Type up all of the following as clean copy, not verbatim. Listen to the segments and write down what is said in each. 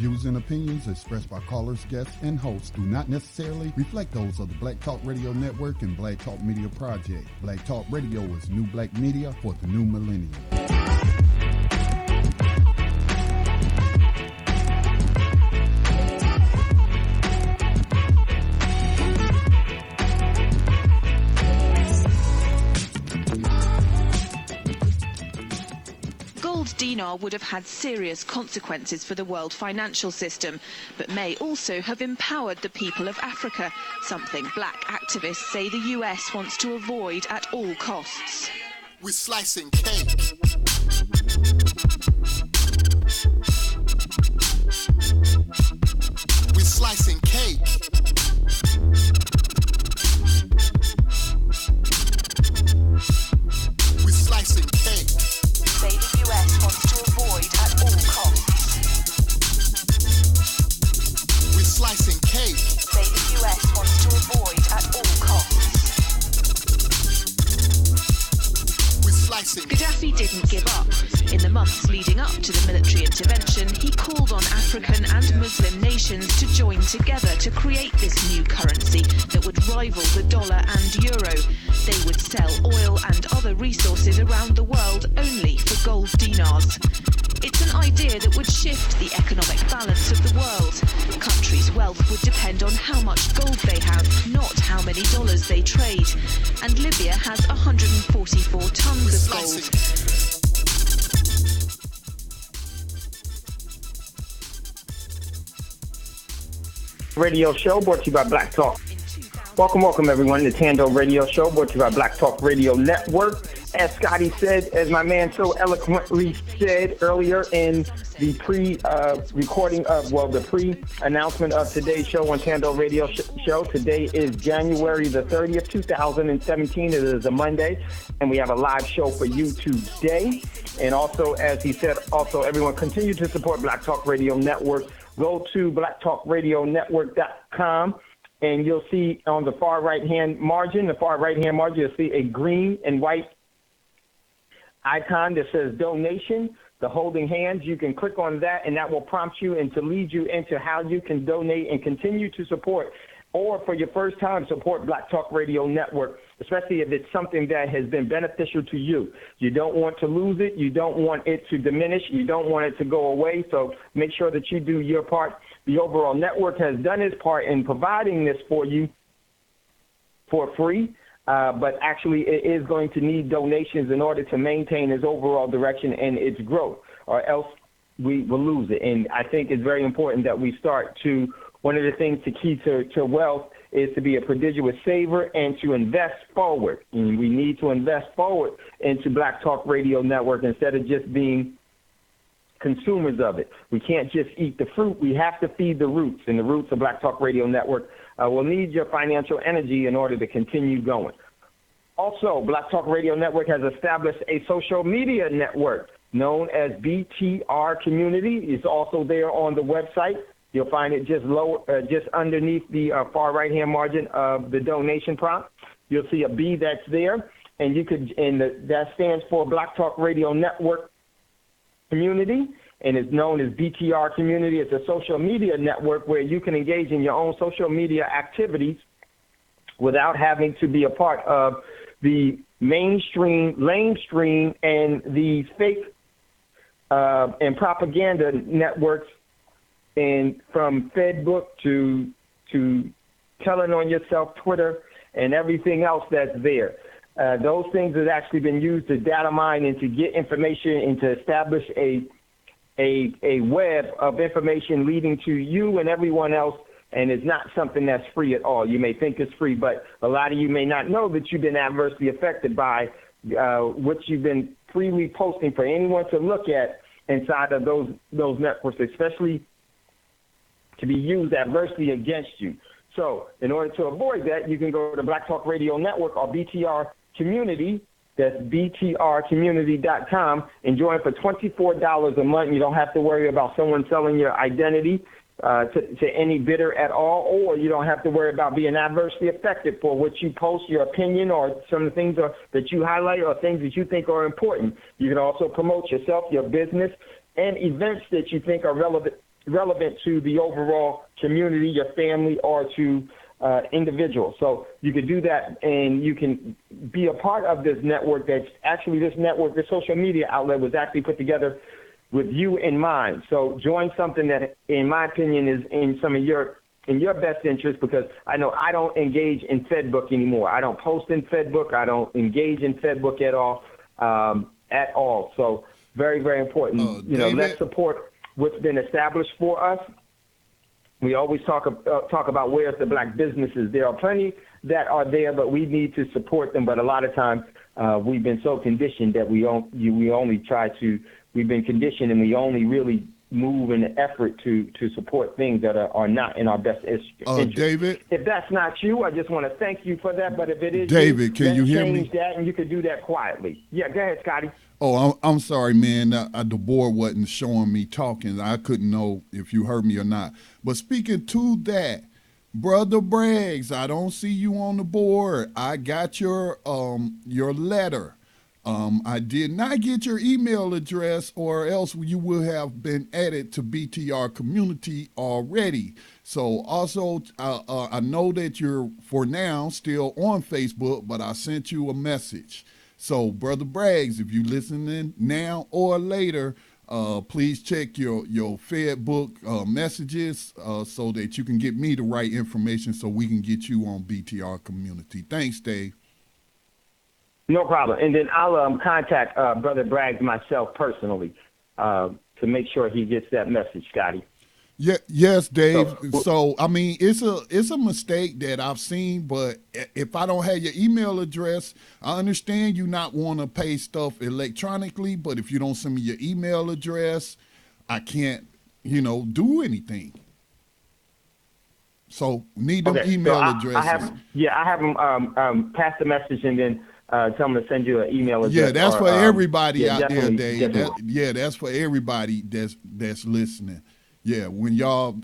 views and opinions expressed by callers, guests, and hosts do not necessarily reflect those of the Black Talk Radio Network and Black Talk Media Project. Black Talk Radio is new black media for the new millennium. Dinar would have had serious consequences for the world financial system, but may also have empowered the people of Africa, something black activists say the US wants to avoid at all costs. We're slicing cake. We're slicing cake. We're slicing cake. Say the US wants to avoid at all costs. We're slicing cake. Say the US wants to avoid at all costs. We're slicing. Gaddafi didn't give up. In the months leading up to the military intervention, he called on African and Muslim nations to join together to create this new currency that would rival the dollar and euro. They would sell oil and other resources around the world only for gold dinars. It's an idea that would shift the economic balance of the world. Countries' wealth would depend on how much gold they have, not how many dollars they trade. And Libya has 144 tons of gold. Radio show brought to you by Black Talk. Welcome everyone to Thando Radio Show brought to you by Black Talk Radio Network. As Scotty said, as my man so eloquently said earlier in the pre-announcement of today's show on Thando Radio Show, today is January the 30th, 2017. It is a Monday, and we have a live show for you today. And also, as he said, also everyone continue to support Black Talk Radio Network. Go to blacktalkradionetwork.com. And you'll see on the far right-hand margin, you'll see a green and white icon that says donation, the holding hands. You can click on that, and that will prompt you and to lead you into how you can donate and continue to support, or for your first time, support Black Talk Radio Network, especially if it's something that has been beneficial to you. You don't want to lose it. You don't want it to diminish. You don't want it to go away. So make sure that you do your part. The overall network has done its part in providing this for you for free, but actually it is going to need donations in order to maintain its overall direction and its growth, or else we will lose it. And I think it's very important that we start to, one of the things to key to wealth is to be a prodigious saver and to invest forward. And we need to invest forward into Black Talk Radio Network instead of just being consumers of it. We can't just eat the fruit. We have to feed the roots, and the roots of Black Talk Radio Network will need your financial energy in order to continue going. Also, Black Talk Radio Network has established a social media network known as BTR Community. It's also there on the website. You'll find it just underneath the far right-hand margin of the donation prompt. You'll see a B that's there, and that stands for Black Talk Radio Network Community, and is known as BTR Community. It's a social media network where you can engage in your own social media activities without having to be a part of the mainstream, lamestream, and the fake and propaganda networks, and from Facebook to telling on yourself, Twitter, and everything else that's there. Those things have actually been used to data mine and to get information and to establish a web of information leading to you and everyone else, and it's not something that's free at all. You may think it's free, but a lot of you may not know that you've been adversely affected by what you've been freely posting for anyone to look at inside of those networks, especially to be used adversely against you. So in order to avoid that, you can go to Black Talk Radio Network or BTR Community. That's btrcommunity.com, and join for $24 a month. You don't have to worry about someone selling your identity to any bidder at all, or you don't have to worry about being adversely affected for what you post, your opinion, or some of the things that you highlight or things that you think are important. You can also promote yourself, your business, and events that you think are relevant relevant to the overall community, your family, or to individuals. So you could do that, and you can be a part of this network. That's actually this network, this social media outlet was actually put together with you in mind. So join something that, in my opinion, is in your best interest, because I know I don't engage in FedBook anymore. I don't post in FedBook. I don't engage in FedBook at all. So very, very important. Let's support what's been established for us. We always talk about where's the black businesses. There are plenty that are there, but we need to support them. But a lot of times we've been so conditioned that we've been conditioned, and we only really move in an effort to support things that are not in our best interest. David? If that's not you, I just want to thank you for that. But if it is David, can you hear me? Change that, and you could do that quietly. Yeah, go ahead, Scotty. Oh, I'm sorry, man. The board wasn't showing me talking. I couldn't know if you heard me or not. But speaking to that, Brother Braggs, I don't see you on the board. I got your letter. I did not get your email address, or else you will have been added to BTR community already. So also, I know that you're, for now, still on Facebook, but I sent you a message. So, Brother Braggs, if you're listening now or later, please check your FedBook messages so that you can get me the right information so we can get you on BTR community. Thanks, Dave. No problem. And then I'll contact Brother Braggs myself personally to make sure he gets that message, Scotty. Yeah, yes, Dave. So I mean, it's a mistake that I've seen, but if I don't have your email address, I understand you not want to pay stuff electronically, but if you don't send me your email address, I can't, do anything. So need them email addresses. I have them pass the message and then tell them to send you an email address. Yeah, that's for everybody out there, Dave. Definitely. That's for everybody that's listening. Yeah, when y'all,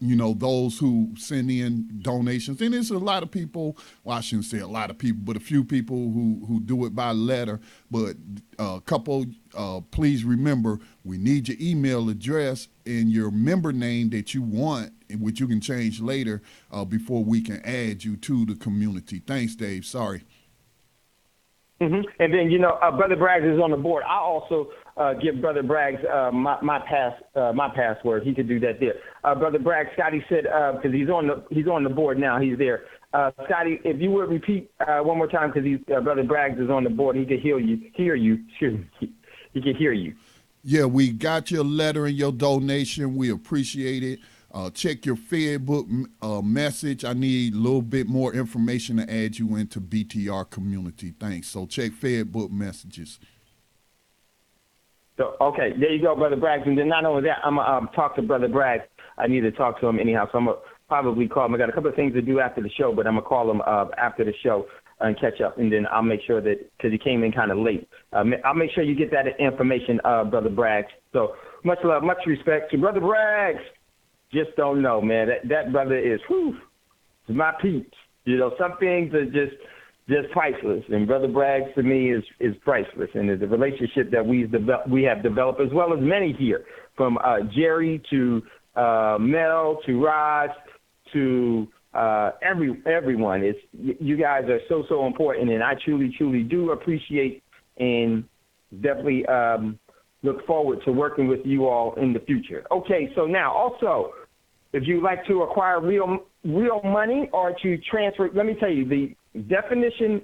those who send in donations, and it's a lot of people, well, I shouldn't say a lot of people, but a few people who do it by letter. But a couple, please remember, we need your email address and your member name that you want, which you can change later before we can add you to the community. Thanks, Dave. Sorry. Mm-hmm. And then, Brother Braggs is on the board. I also give Brother Braggs my password. He could do that there. Brother Braggs, Scotty said, because he's on the board now. He's there. Scotty, if you would repeat one more time, because Brother Braggs is on the board. He could hear you. He could hear you. Yeah, we got your letter and your donation. We appreciate it. Check your FedBook message. I need a little bit more information to add you into BTR community. Thanks. So check FedBook messages. So, okay, there you go, Brother Braggs. And then not only that, I'm going to talk to Brother Braggs. I need to talk to him anyhow, so I'm going to probably call him. I got a couple of things to do after the show, but I'm going to call him after the show and catch up. And then I'll make sure that, because he came in kind of late, I'll make sure you get that information, Brother Braggs. So much love, much respect to Brother Braggs. Just don't know, man. That brother is my peeps. Some things are just priceless, and Brother Braggs to me is priceless. And the relationship that we have developed, as well as many here, from Jerry to Mel to Raj to everyone. You guys are so important, and I truly do appreciate and definitely look forward to working with you all in the future. Okay, so now also, if you'd like to acquire real money or to transfer, let me tell you, the definition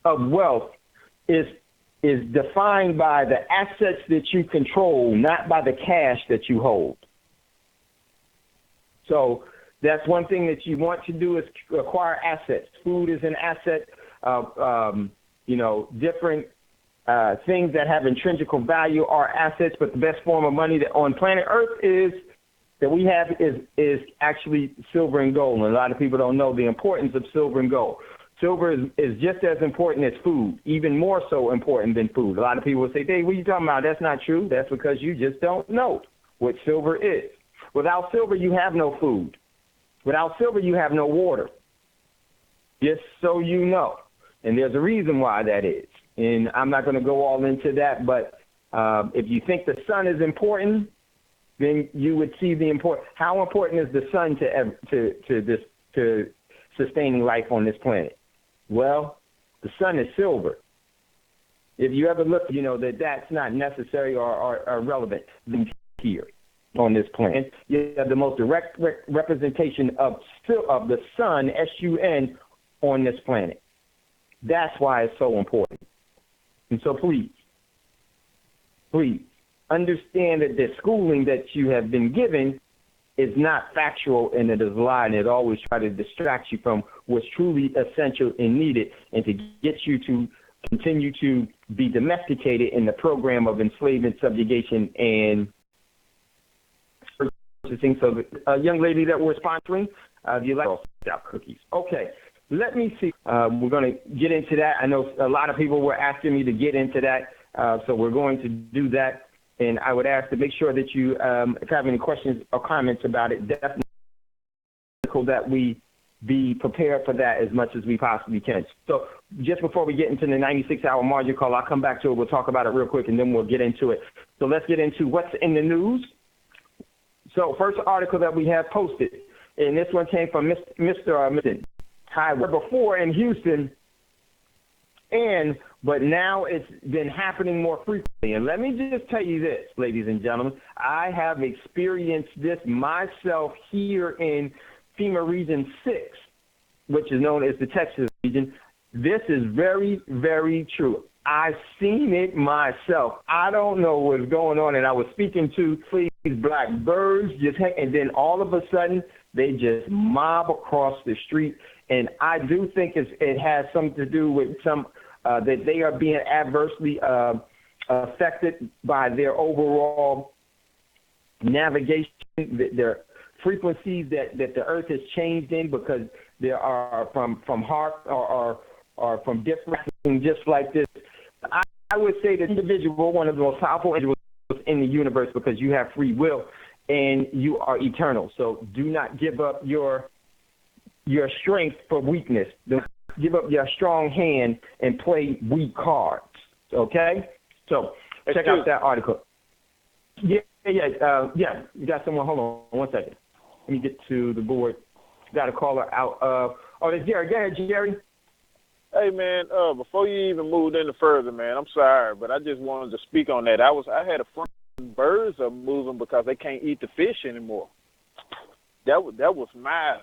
of wealth is defined by the assets that you control, not by the cash that you hold. So that's one thing that you want to do, is acquire assets. Food is an asset. Different things that have intrinsic value are assets, but the best form of money that on planet Earth that we have is actually silver and gold. And a lot of people don't know the importance of silver and gold. Silver is just as important as food, even more so important than food. A lot of people will say, Dave, what are you talking about? That's not true. That's because you just don't know what silver is. Without silver, you have no food. Without silver, you have no water. Just so you know. And there's a reason why that is. And I'm not going to go all into that, but if you think the sun is important, then you would see how important is the sun to sustaining life on this planet? Well, the sun is silver. If you ever look, that's not necessary or relevant here on this planet. You have the most direct representation of the sun, S-U-N, on this planet. That's why it's so important. And so please, understand that the schooling that you have been given is not factual and it is a lie, and it always try to distract you from what's truly essential and needed, and to get you to continue to be domesticated in the program of enslavement, subjugation, and purchasing. So the young lady that we're sponsoring, the Electro cookies. Okay, let me see. We're going to get into that. I know a lot of people were asking me to get into that, so we're going to do that. And I would ask to make sure that you, if you have any questions or comments about it, definitely that we be prepared for that as much as we possibly can. So just before we get into the 96-hour margin call, I'll come back to it. We'll talk about it real quick, and then we'll get into it. So let's get into what's in the news. So first article that we have posted, and this one came from Mr. Hi, we're before in Houston, but now it's been happening more frequently. And let me just tell you this, ladies and gentlemen, I have experienced this myself here in FEMA Region 6, which is known as the Texas region. This is very, very true. I've seen it myself. I don't know what's going on. And I was speaking to these black birds, and then all of a sudden, they just mob across the street. And I do think it has something to do with that they are being adversely affected by their overall navigation, their frequencies that the earth has changed in, because there are from heart or from different, just like this. I would say that individual, one of the most powerful individuals in the universe, because you have free will and you are eternal. So do not give up your strength for weakness. Don't give up your strong hand and play weak cards. Okay? So check out that article. Yeah. You got someone? Hold on one second. Let me get to the board. Got a caller out. There's Jerry. Go ahead, Jerry. Hey, man, before you even moved any further, man, I'm sorry, but I just wanted to speak on that. I had a friend, birds are moving because they can't eat the fish anymore. That was my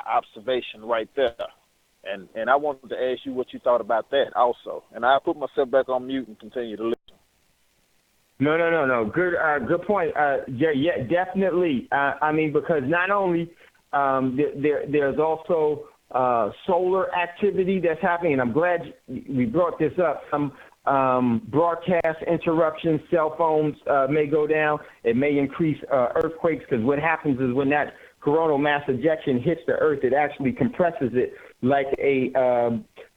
observation right there. And I wanted to ask you what you thought about that also. And I'll put myself back on mute and continue to listen. No. Good point. Yeah, definitely. I mean, because not only there's also solar activity that's happening, and I'm glad we brought this up. Broadcast interruptions, cell phones may go down. It may increase earthquakes, because what happens is when that coronal mass ejection hits the earth, it actually compresses it like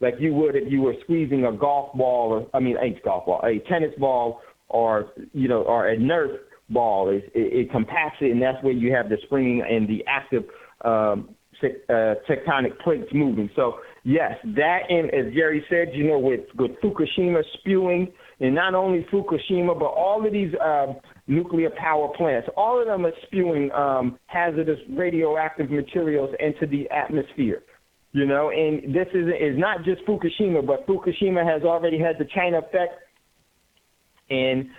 like you would if you were squeezing a tennis ball, or a Nerf ball. It compacts it, and that's where you have the springing and the active tectonic plates moving. So yes, that, and as Jerry said, with Fukushima spewing, and not only Fukushima, but all of these nuclear power plants, all of them are spewing hazardous radioactive materials into the atmosphere. And this is not just Fukushima, but Fukushima has already had the China effect, and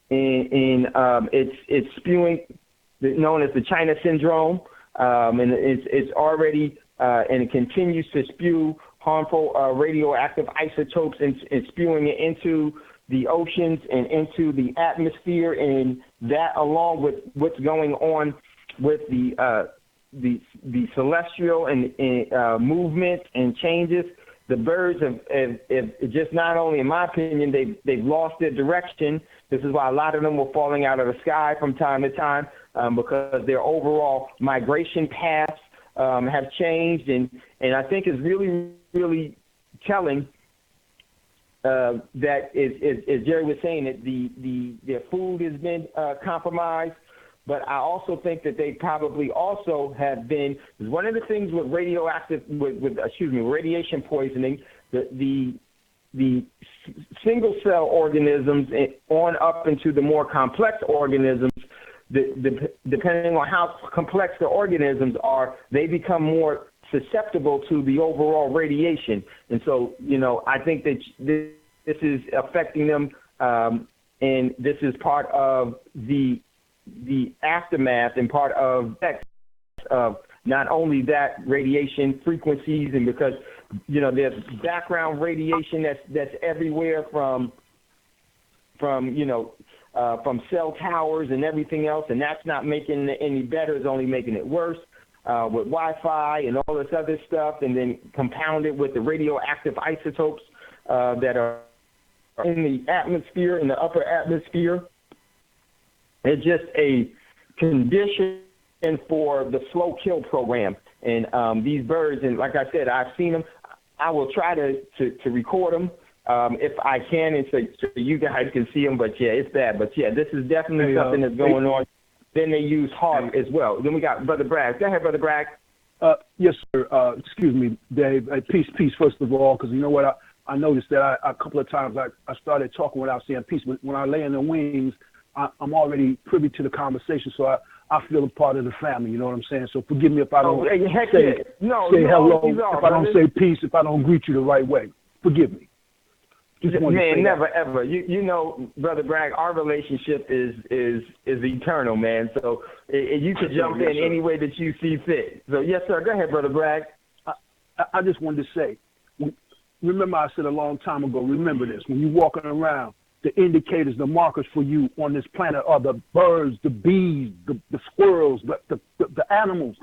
it's spewing, known as the China syndrome, and it's already and it continues to spew harmful radioactive isotopes and spewing it into the oceans and into the atmosphere, and that, along with what's going on with the celestial and movement and changes. The birds have just, not only, in my opinion, they've lost their direction. This is why a lot of them were falling out of the sky from time to time, because their overall migration paths have changed. And I think it's really, really telling that, as Jerry was saying, that their food has been compromised. But I also think that they probably also have been, one of the things with radiation poisoning, the single cell organisms on up into the more complex organisms, depending on how complex the organisms are, they become more susceptible to the overall radiation. And so, I think that this is affecting them, and this is part of the aftermath and part of not only that radiation frequencies, and because there's background radiation that's everywhere from cell towers and everything else, and that's not making it any better. It's only making it worse with Wi-Fi and all this other stuff, and then compounded with the radioactive isotopes that are in the atmosphere, in the upper atmosphere. It's just a condition for the slow kill program. And these birds, and like I said, I've seen them. I will try to record them if I can, and so you guys can see them. But, yeah, it's bad. But, yeah, this is definitely something that's going on. Then they use HAARP as well. Then we got Brother Bragg. Go ahead, Brother Bragg. Yes, sir. Excuse me, Dave. Peace, first of all, because you know what? I noticed that a couple of times I started talking without saying peace. But when I lay in the wings, I'm already privy to the conversation, so I feel a part of the family. You know what I'm saying? So forgive me if I don't say hello, if I don't say peace, if I don't greet you the right way. Forgive me. Man, never ever. You know, Brother Bragg, our relationship is eternal, man. So you can jump in any way that you see fit. So yes, sir. Go ahead, Brother Bragg. I just wanted to say, remember I said a long time ago. Remember this: when you're walking around, the indicators, the markers for you on this planet are the birds, the bees, the squirrels, the animals.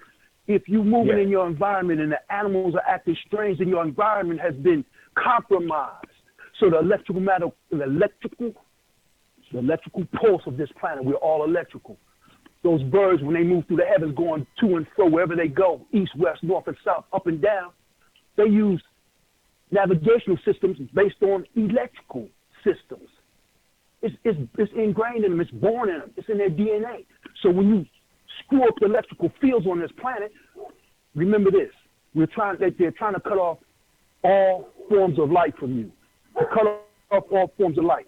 If you're moving in your environment and the animals are acting strange, then your environment has been compromised. So the electrical pulse of this planet, we're all electrical. Those birds, when they move through the heavens, going to and fro, wherever they go, east, west, north, and south, up and down, they use navigational systems based on electrical systems. It's ingrained in them. It's born in them. It's in their DNA. So when you screw up the electrical fields on this planet, remember this: they're trying to cut off all forms of light from you. To cut off all forms of light.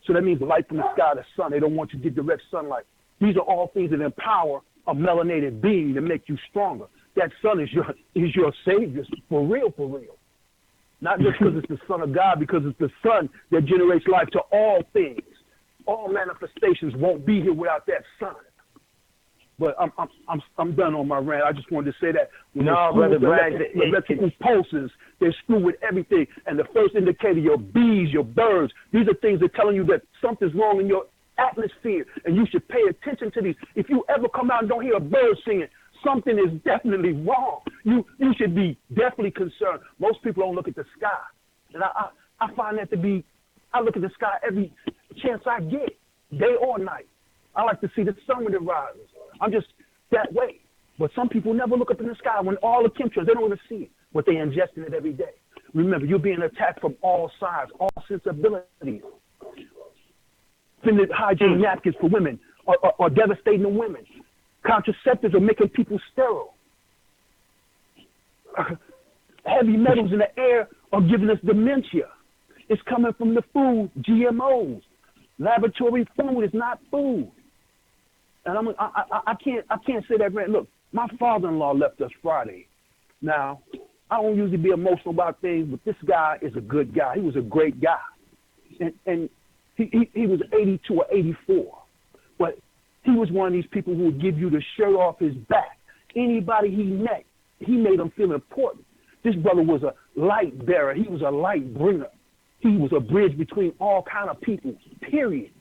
So that means the light from the sky, the sun. They don't want you to get direct sunlight. These are all things that empower a melanated being to make you stronger. That sun is your savior, for real. Not just because it's the Son of God, because it's the sun that generates life to all things. All manifestations won't be here without that sun. But I'm done on my rant. I just wanted to say that. No, Brother Bragg, electrical pulses, they screw with everything. And the first indicator, your bees, your birds, these are things that are telling you that something's wrong in your atmosphere, and you should pay attention to these. If you ever come out and don't hear a bird singing, something is definitely wrong. You should be definitely concerned. Most people don't look at the sky. And I find that to be, I look at the sky every chance I get, day or night. I like to see the sun when it rises. I'm just that way. But some people never look up in the sky when all the chemtrails, they don't even see it, but they ingesting it every day. Remember, you're being attacked from all sides, all sensibilities. Fitted hygiene napkins for women are devastating to women. Contraceptives are making people sterile. Heavy metals in the air are giving us dementia. It's coming from the food, GMOs. Laboratory food is not food. And I can't say that. Look, my father-in-law left us Friday. Now, I don't usually be emotional about things, but this guy is a good guy. He was a great guy. And he was 82 or 84. But he was one of these people who would give you the shirt off his back. Anybody he met, he made them feel important. This brother was a light bearer. He was a light bringer. He was a bridge between all kind of people, period.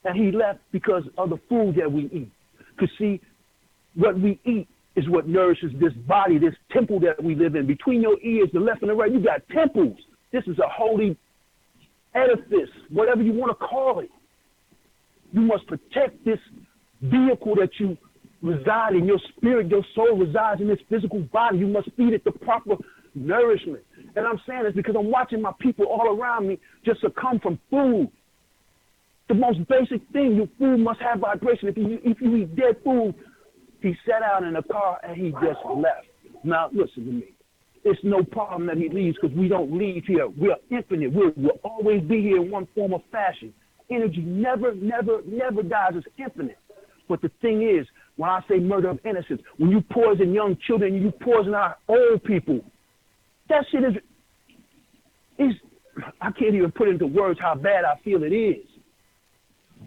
And he left because of the food that we eat. Because, see, what we eat is what nourishes this body, this temple that we live in. Between your ears, the left and the right, you got temples. This is a holy edifice, whatever you want to call it. You must protect this vehicle that you reside in. Your spirit, your soul resides in this physical body. You must feed it the proper nourishment. And I'm saying this because I'm watching my people all around me just succumb from food. The most basic thing, your food must have vibration. If you eat dead food, he sat out in a car and he just left. Now, listen to me. it's no problem that he leaves because we don't leave here. We're infinite. We'll always be here in one form or fashion. Energy never dies. It's infinite. But the thing is, when I say murder of innocence, when you poison young children, you poison our old people, that shit is I can't even put into words how bad I feel it is.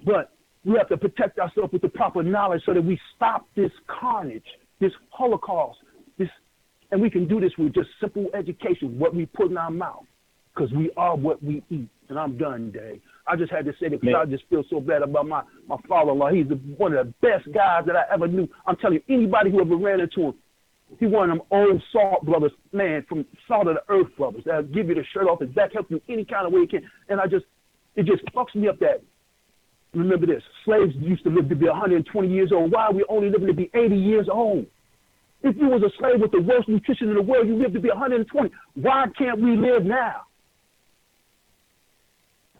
But we have to protect ourselves with the proper knowledge so that we stop this carnage, this Holocaust, and we can do this with just simple education, what we put in our mouth, because we are what we eat. And I'm done, Dave. I just had to say that because I just feel so bad about my father-in-law. He's one of the best guys that I ever knew. I'm telling you, anybody who ever ran into him, he one of them old salt brothers, man, from Salt of the Earth brothers. That'll give you the shirt off his back, help you any kind of way he can. And it just fucks me up that, remember this, slaves used to live to be 120 years old. Why are we only living to be 80 years old? If you was a slave with the worst nutrition in the world, you lived to be 120. Why can't we live now?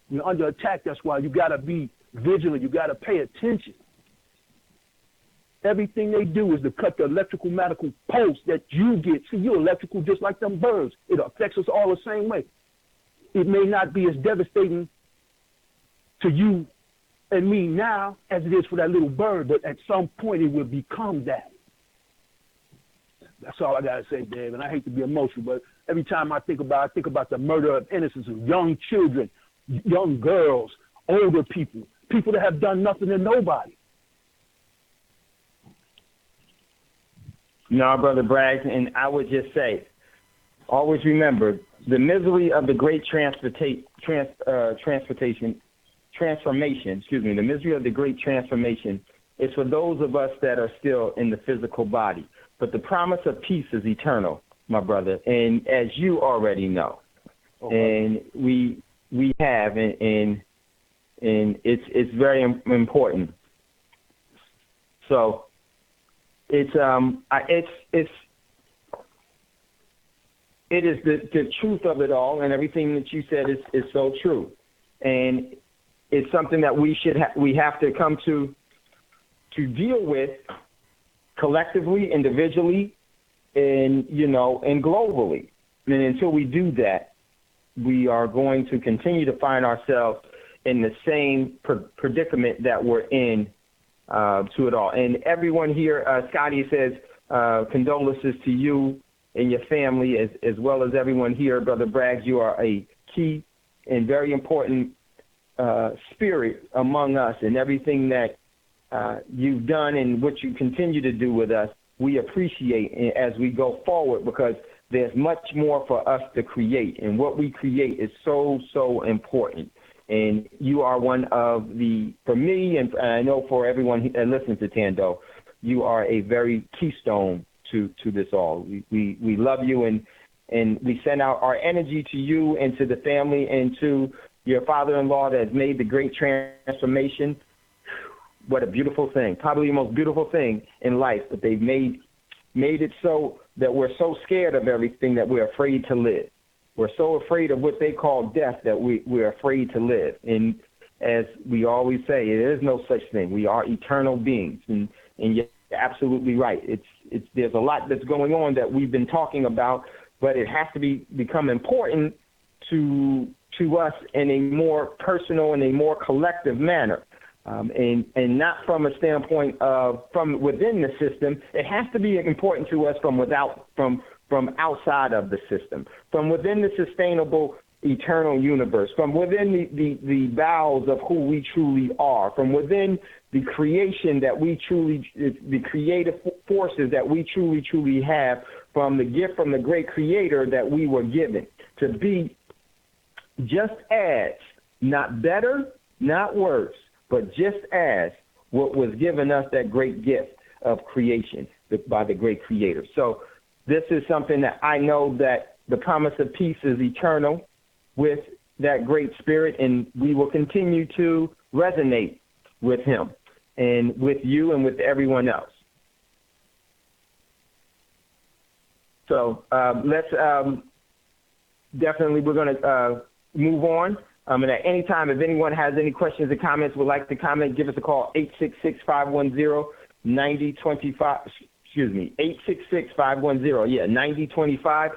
You're under attack. That's why you got to be vigilant. You got to pay attention. Everything they do is to cut the electrical medical pulse that you get. See, you're electrical just like them birds. It affects us all the same way. It may not be as devastating to you and me now as it is for that little bird, but at some point it will become that. That's all I got to say, Dave. And I hate to be emotional, but every time I think about the murder of innocence of young children, young girls, older people that have done nothing to nobody. No, Brother Braggs, and I would just say, always remember, the misery of the great transformation, the misery of the great transformation is for those of us that are still in the physical body. But the promise of peace is eternal, my brother, and as you already know, and we have, and it's very important. So it is the truth of it all, and everything that you said is so true, and it's something that we have to come to deal with collectively, individually, and globally. And until we do that, we are going to continue to find ourselves in the same predicament that we're in to it all. And everyone here, Scotty says, condolences to you and your family, as well as everyone here. Brother Braggs, you are a key and very important spirit among us, and everything that you've done and what you continue to do with us, we appreciate as we go forward, because there's much more for us to create, and what we create is so, so important. And you are one of for me, and I know for everyone that listens to Thando, you are a very keystone to this all. We love you, and we send out our energy to you and to the family and to your father-in-law that has made the great transformation. What a beautiful thing. Probably the most beautiful thing in life, but they've made it so that we're so scared of everything that we're afraid to live. We're so afraid of what they call death that we're afraid to live. And as we always say, there is no such thing. We are eternal beings, and you're absolutely right. There's a lot that's going on that we've been talking about, but it has to become important to us in a more personal and a more collective manner. And not from a standpoint of from within the system. It has to be important to us from outside of the system, from within the sustainable eternal universe, from within the bowels of who we truly are, from within the creation that we truly, the creative forces that we truly have, from the gift from the great creator that we were given to be just as, not better, not worse, but just as what was given us, that great gift of creation by the great creator. So this is something that I know that the promise of peace is eternal with that great spirit, and we will continue to resonate with him and with you and with everyone else. So let's definitely, we're going to move on. And at any time, if anyone has any questions or comments, would like to comment, give us a call, 866-510-9025. excuse me, 866-510, 9025,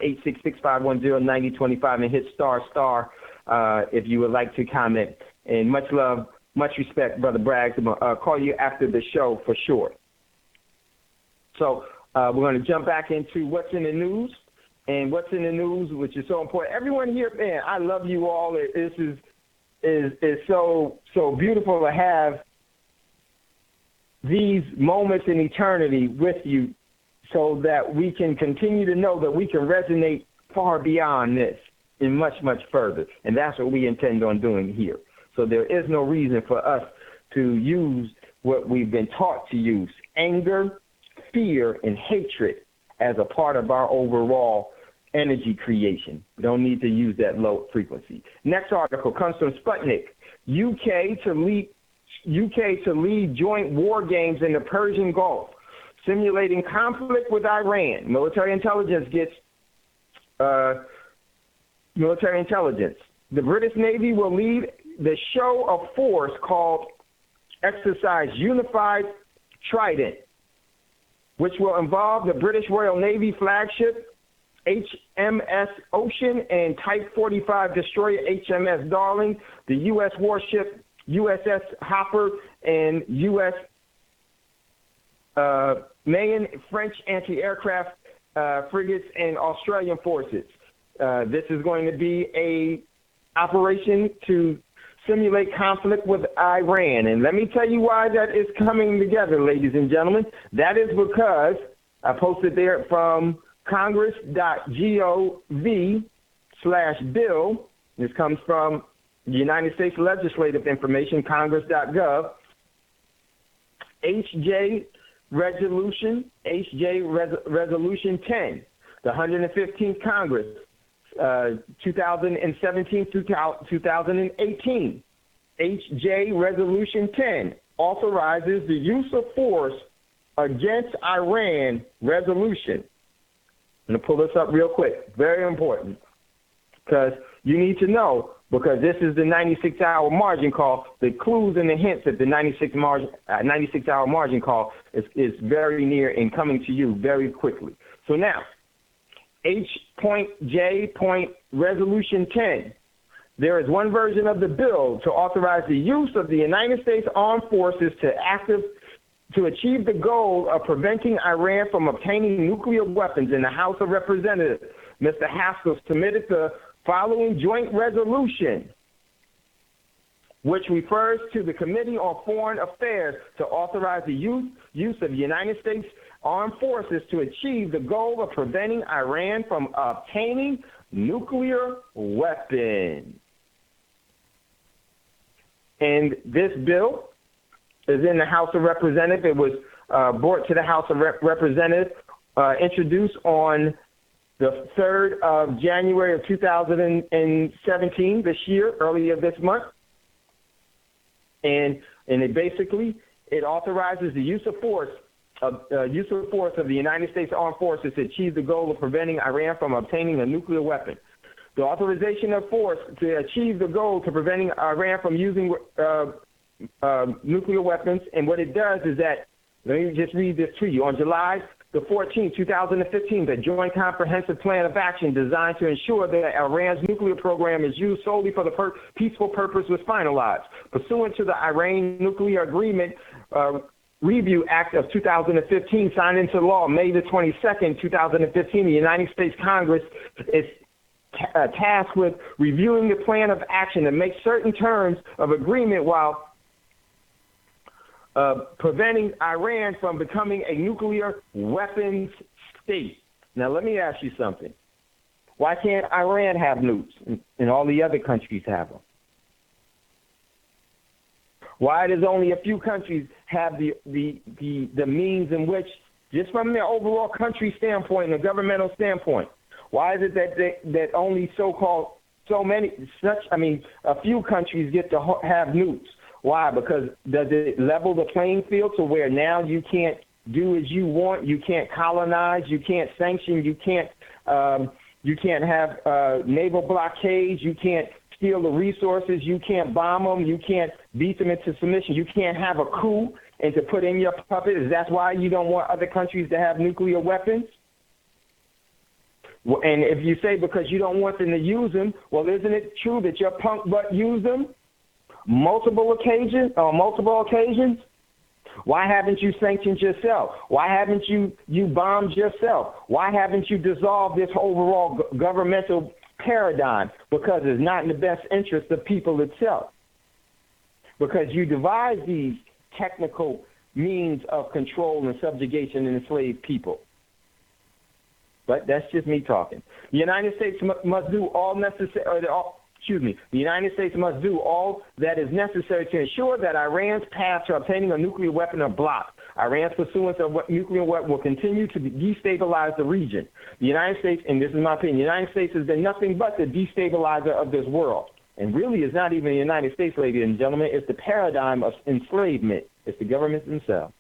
866-510-9025, and hit star if you would like to comment. And much love, much respect, Brother Braggs. I'm going to call you after the show for sure. So we're going to jump back into what's in the news. And what's in the news, which is so important. Everyone here, man, I love you all. This is so beautiful to have these moments in eternity with you so that we can continue to know that we can resonate far beyond this and much, much further. And that's what we intend on doing here. So there is no reason for us to use what we've been taught to use, anger, fear, and hatred as a part of our overall energy creation. We don't need to use that low frequency. Next article comes from Sputnik. UK to lead joint war games in the Persian Gulf, simulating conflict with Iran. Military intelligence gets military intelligence. The British Navy will lead the show of force called Exercise Unified Trident, which will involve the British Royal Navy flagship HMS Ocean and Type 45 destroyer HMS Darling, the U.S. warship USS Hopper, and U.S. Mayan French anti-aircraft frigates and Australian forces. This is going to be a operation to simulate conflict with Iran. And let me tell you why that is coming together, ladies and gentlemen. That is because I posted there from congress.gov/bill. This comes from the United States Legislative Information, congress.gov. HJ Resolution 10, the 115th Congress, 2017 through 2018. HJ Resolution 10 authorizes the use of force against Iran resolution. I'm going to pull this up real quick. Very important, because you need to know, because this is the 96-hour margin call. The clues and the hints of the 96-hour margin call is very near and coming to you very quickly. So now, H.J. Resolution 10. There is one version of the bill to authorize the use of the United States Armed Forces to achieve the goal of preventing Iran from obtaining nuclear weapons. In the House of Representatives, Mr. Haskell submitted the following joint resolution, which refers to the Committee on Foreign Affairs to authorize the use of the United States Armed Forces to achieve the goal of preventing Iran from obtaining nuclear weapons. And this bill is in the House of Representatives. It was brought to the House of Representatives, introduced on the 3rd of January of 2017, this year, earlier this month. And it authorizes the use of force of the United States Armed Forces to achieve the goal of preventing Iran from obtaining a nuclear weapon. The authorization of force to achieve the goal to preventing Iran from using nuclear weapons, and what it does is that, let me just read this to you. On July the 14th, 2015, the Joint Comprehensive Plan of Action designed to ensure that Iran's nuclear program is used solely for the peaceful purpose was finalized. Pursuant to the Iran Nuclear Agreement Review Act of 2015, signed into law May the 22nd, 2015, the United States Congress is tasked with reviewing the plan of action to make certain terms of agreement while preventing Iran from becoming a nuclear weapons state. Now, let me ask you something. Why can't Iran have nukes and all the other countries have them? Why does only a few countries have the means in which, just from their overall country standpoint and a governmental standpoint, why is it that only a few countries get to have nukes? Why? Because does it level the playing field to where now you can't do as you want, you can't colonize, you can't sanction, you can't have naval blockades, you can't steal the resources. You can't bomb them. You can't beat them into submission. You can't have a coup and to put in your puppet. Is that why you don't want other countries to have nuclear weapons? Well, and if you say because you don't want them to use them, well, isn't it true that your punk butt used them multiple occasions? Why haven't you sanctioned yourself? Why haven't you bombed yourself? Why haven't you dissolved this overall governmental paradigm? Because it's not in the best interest of people itself. Because you devise these technical means of control and subjugation and enslaved people. But that's just me talking. The United States must do all necessary. The United States must do all that is necessary to ensure that Iran's path to obtaining a nuclear weapon are blocked. Iran's pursuance of a nuclear weapon will continue to destabilize the region. The United States, and this is my opinion, the United States has been nothing but the destabilizer of this world. And really, it's not even the United States, ladies and gentlemen. It's the paradigm of enslavement. It's the governments themselves.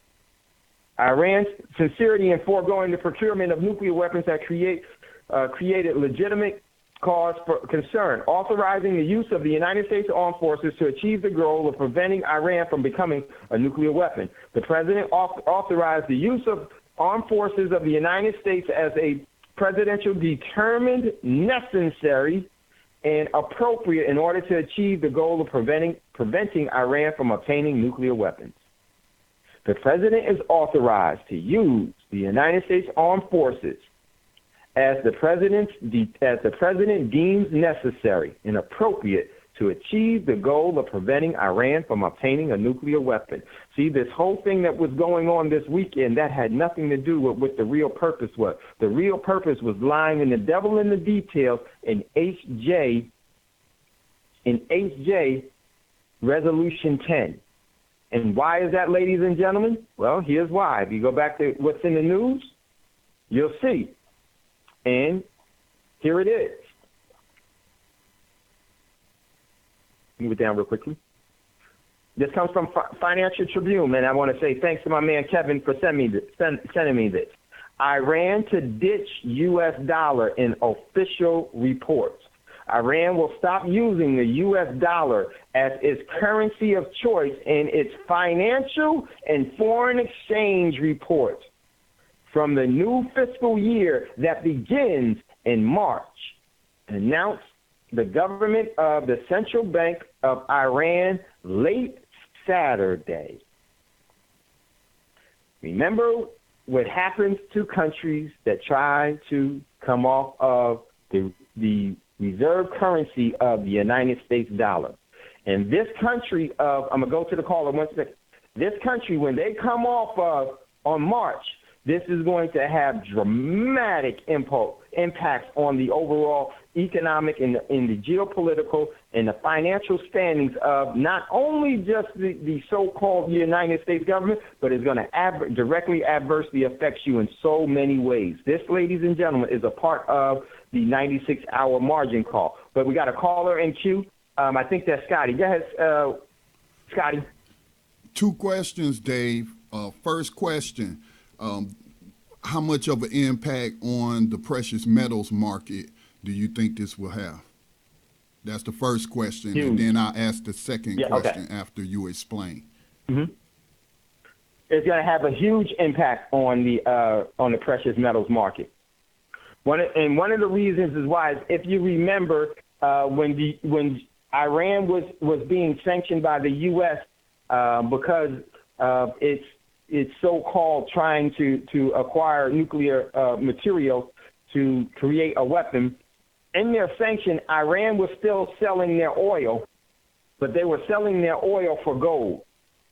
Iran's sincerity in foregoing the procurement of nuclear weapons that created legitimate cause for concern, authorizing the use of the United States Armed Forces to achieve the goal of preventing Iran from becoming a nuclear weapon. The president authorized the use of armed forces of the United States as a presidential determined, necessary, and appropriate in order to achieve the goal of preventing Iran from obtaining nuclear weapons. The president is authorized to use the United States Armed Forces as the president deems necessary and appropriate to achieve the goal of preventing Iran from obtaining a nuclear weapon. See, this whole thing that was going on this weekend, that had nothing to do with what the real purpose was. The real purpose was lying in the devil in the details in HJ Resolution 10. And why is that, ladies and gentlemen? Well, here's why. If you go back to what's in the news, you'll see. And here it is. Move it down real quickly. This comes from Financial Tribune, and I want to say thanks to my man Kevin for sending me this. Iran to ditch U.S. dollar in official reports. Iran will stop using the U.S. dollar as its currency of choice in its financial and foreign exchange reports from the new fiscal year that begins in March, announced the government of the Central Bank of Iran late Saturday. Remember what happens to countries that try to come off of the reserve currency of the United States dollar. And this country I'm going to go to the caller one second. This country, when they come off of on March, this is going to have dramatic impacts on the overall economic and the geopolitical and the financial standings of not only just the so-called United States government, but it's going to directly adversely affect you in so many ways. This, ladies and gentlemen, is a part of the 96-hour margin call. But we got a caller in queue. I think that's Scotty. Go ahead, Scotty. Two questions, Dave. First question. How much of an impact on the precious metals market do you think this will have? That's the first question, Huge. and then I'll ask the second question after you explain. Mm-hmm. It's going to have a huge impact on the precious metals market. One of the reasons is why, if you remember, when Iran was being sanctioned by the U.S. Because of its so-called trying to acquire nuclear material to create a weapon. In their sanction, Iran was still selling their oil, but they were selling their oil for gold.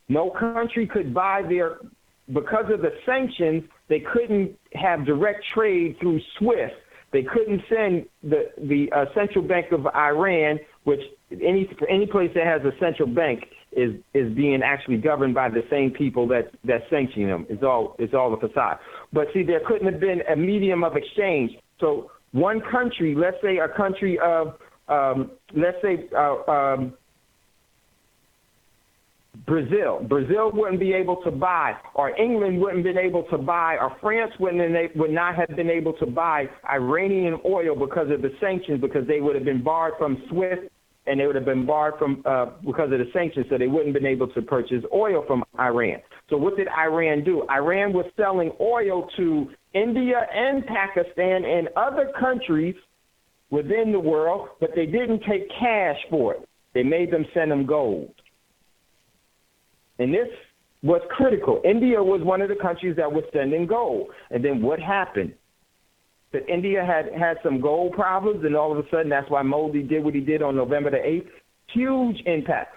No country could buy because of the sanctions, they couldn't have direct trade through SWIFT. They couldn't send the Central Bank of Iran, which any place that has a central bank is being actually governed by the same people that sanction them. It's all a facade. But see, there couldn't have been a medium of exchange. So one country, let's say a country of, Brazil wouldn't be able to buy, or England wouldn't have been able to buy, or France would not have been able to buy Iranian oil because of the sanctions, because they would have been barred from SWIFT and they would have been barred from because of the sanctions, so they wouldn't have been able to purchase oil from Iran. So what did Iran do? Iran was selling oil to India and Pakistan and other countries within the world, but they didn't take cash for it. They made them send them gold. And this was critical. India was one of the countries that was sending gold. And then what happened? That India had some gold problems, and all of a sudden that's why Modi did what he did on November the 8th. Huge impact.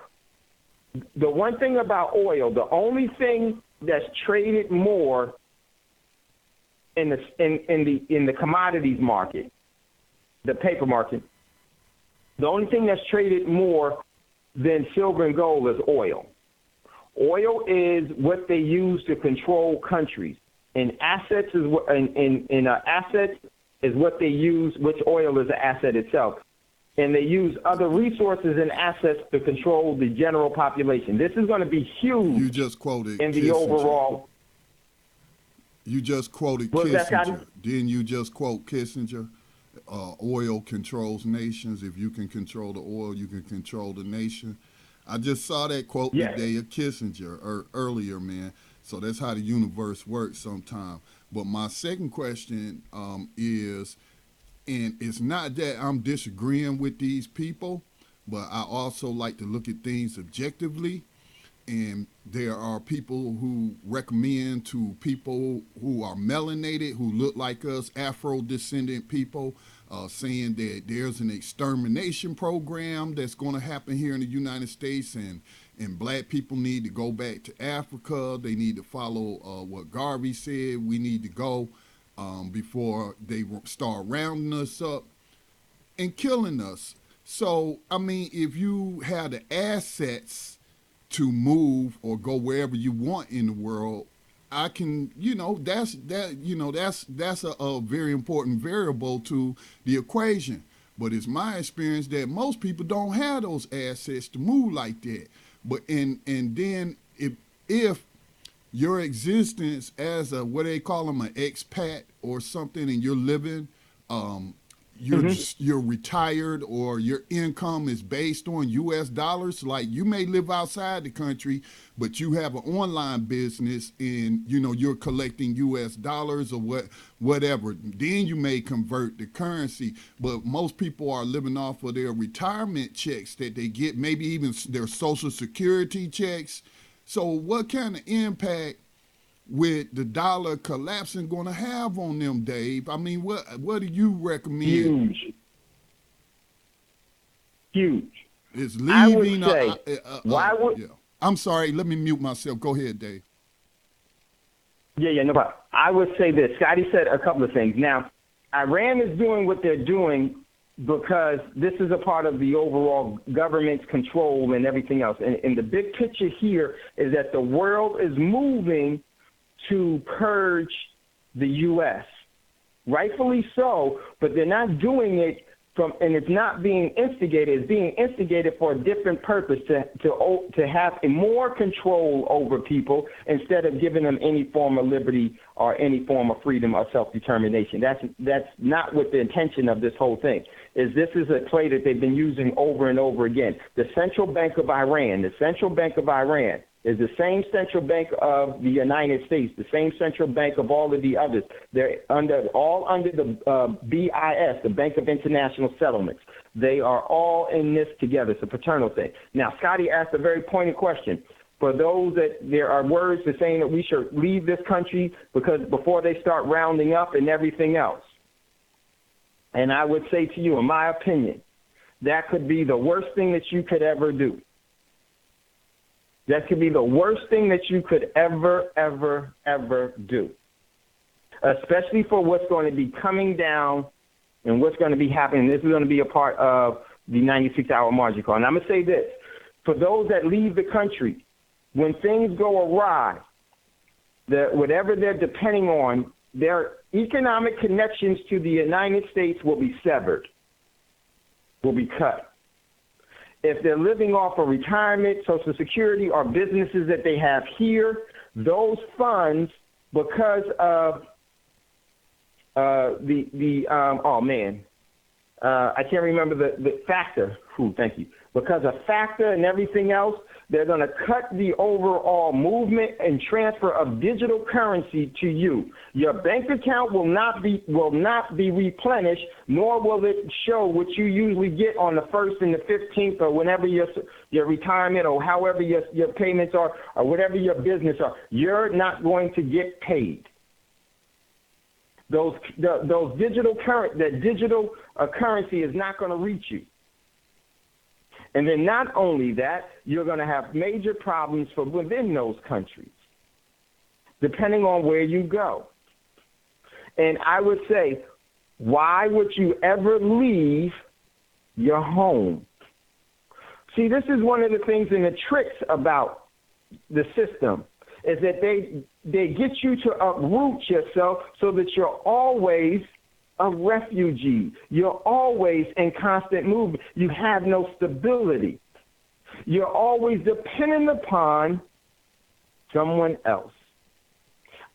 The one thing about oil, the only thing that's traded more in the commodities market, the paper market, the only thing that's traded more than silver and gold is oil. Oil is what they use to control countries, and assets is what assets is what they use. Which oil is an asset itself, and they use other resources and assets to control the general population. This is going to be huge. You just quoted in the Kissinger. overall. You just quoted Kissinger. Didn't you just quote Kissinger? Oil controls nations. If you can control the oil, you can control the nation. I just saw that quote today of Kissinger or earlier, man. So that's how the universe works sometimes. But my second question is, and it's not that I'm disagreeing with these people, but I also like to look at things objectively. And there are people who recommend to people who are melanated, who look like us, Afro-descendant people, saying that there's an extermination program that's going to happen here in the United States, and black people need to go back to Africa. They need to follow what Garvey said. We need to go before they start rounding us up and killing us. So, I mean, if you have the assets to move or go wherever you want in the world, I can, that's a very important variable to the equation. But it's my experience that most people don't have those assets to move like that. But and then if your existence as a, what they call them, an expat or something, and you're living, you're retired, or your income is based on U.S. dollars. Like, you may live outside the country, but you have an online business, and you're collecting U.S. dollars or whatever. Then you may convert the currency. But most people are living off of their retirement checks that they get, maybe even their Social Security checks. So what kind of impact with the dollar collapsing going to have on them, Dave? I mean, what do you recommend? Huge. It's leaving. I would say, why would? Yeah. I'm sorry. Let me mute myself. Go ahead, Dave. Yeah, no problem. I would say this. Scotty said a couple of things. Now, Iran is doing what they're doing because this is a part of the overall government's control and everything else. And the big picture here is that the world is moving to purge the U.S. Rightfully so, but they're not doing it and it's not being instigated. It's being instigated for a different purpose, to have more control over people instead of giving them any form of liberty or any form of freedom or self-determination. That's not what the intention of this whole thing is. This is a play that they've been using over and over again. The Central Bank of Iran is the same central bank of the United States, the same central bank of all of the others. They're all under the BIS, the Bank of International Settlements. They are all in this together. It's a fraternal thing. Now, Scotty asked a very pointed question. For those that there are words to saying that we should leave this country because before they start rounding up and everything else. And I would say to you, in my opinion, that could be the worst thing that you could ever do. That could be the worst thing that you could ever do, especially for what's going to be coming down and what's going to be happening. This is going to be a part of the 96-hour margin call. And I'm going to say this. For those that leave the country, when things go awry, whatever they're depending on, their economic connections to the United States will be severed, will be cut. If they're living off of retirement, Social Security, or businesses that they have here, those funds, because of I can't remember the factor. Thank you. because of FACTA and everything else, they're going to cut the overall movement and transfer of digital currency to you. Your bank account will not be replenished, nor will it show what you usually get on the 1st and the 15th or whenever your retirement or however your payments are or whatever your business are. You're not going to get paid. Those digital currency is not going to reach you. And then not only that, you're going to have major problems from within those countries, depending on where you go. And I would say, why would you ever leave your home? See, this is one of the things and the tricks about the system is that they get you to uproot yourself so that you're always a refugee. You're always in constant movement. You have no stability. You're always dependent upon someone else.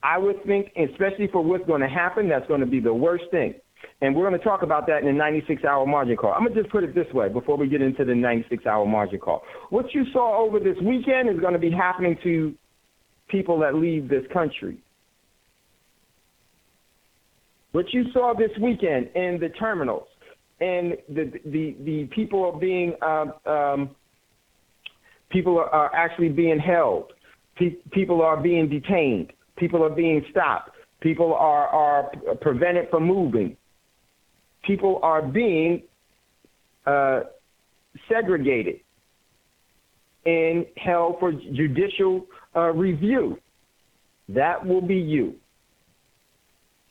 I would think, especially for what's going to happen, that's going to be the worst thing. And we're going to talk about that in the 96-hour margin call. I'm going to just put it this way before we get into the 96-hour margin call. What you saw over this weekend is going to be happening to people that leave this country. What you saw this weekend in the terminals, and the people are being people are actually being held. People are being detained. People are being stopped. People are prevented from moving. People are being segregated and held for judicial review. That will be you.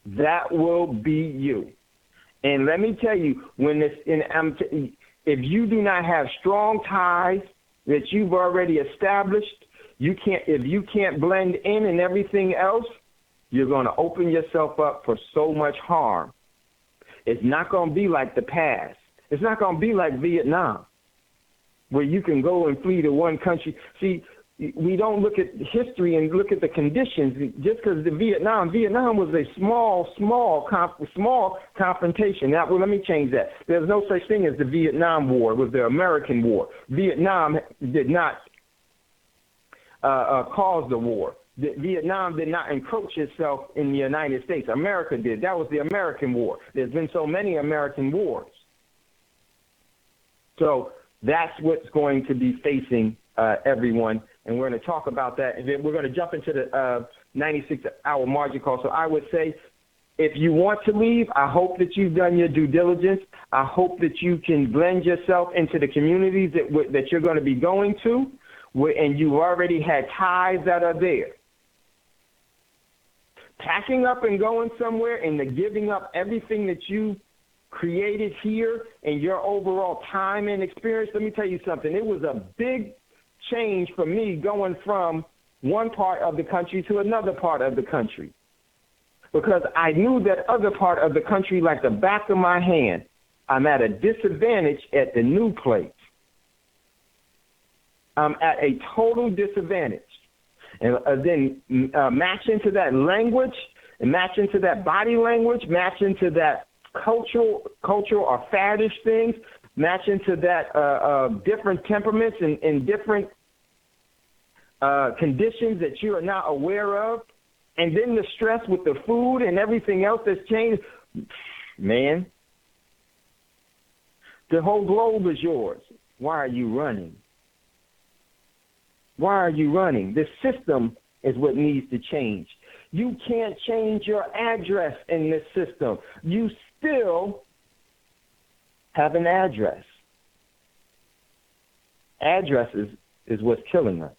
That will be you. And let me tell you, if you do not have strong ties that you've already established, if you can't blend in and everything else, you're going to open yourself up for so much harm. It's not going to be like the past. It's not going to be like Vietnam, where you can go and flee to one country. See, we don't look at history and look at the conditions. Just because Vietnam was a small confrontation. Now, well, let me change that. There's no such thing as the Vietnam War. It was the American War. Vietnam did not cause the war. Vietnam did not encroach itself in the United States. America did. That was the American War. There's been so many American wars. So that's what's going to be facing everyone. And we're going to talk about that. And then we're going to jump into the 96-hour margin call. So I would say, if you want to leave, I hope that you've done your due diligence. I hope that you can blend yourself into the communities that you're going to be going to, and you've already had ties that are there. Packing up and going somewhere and giving up everything that you created here and your overall time and experience, let me tell you something. It was a big change for me going from one part of the country to another part of the country, because I knew that other part of the country like the back of my hand. I'm at a disadvantage at the new place. I'm at a total disadvantage. And then match into that language, and match into that body language, match into that cultural or faddish things, match into that different temperaments and different conditions that you are not aware of, and then the stress with the food and everything else that's changed. Man, the whole globe is yours. Why are you running? Why are you running? This system is what needs to change. You can't change your address in this system. You still have an address. Addresses is what's killing us,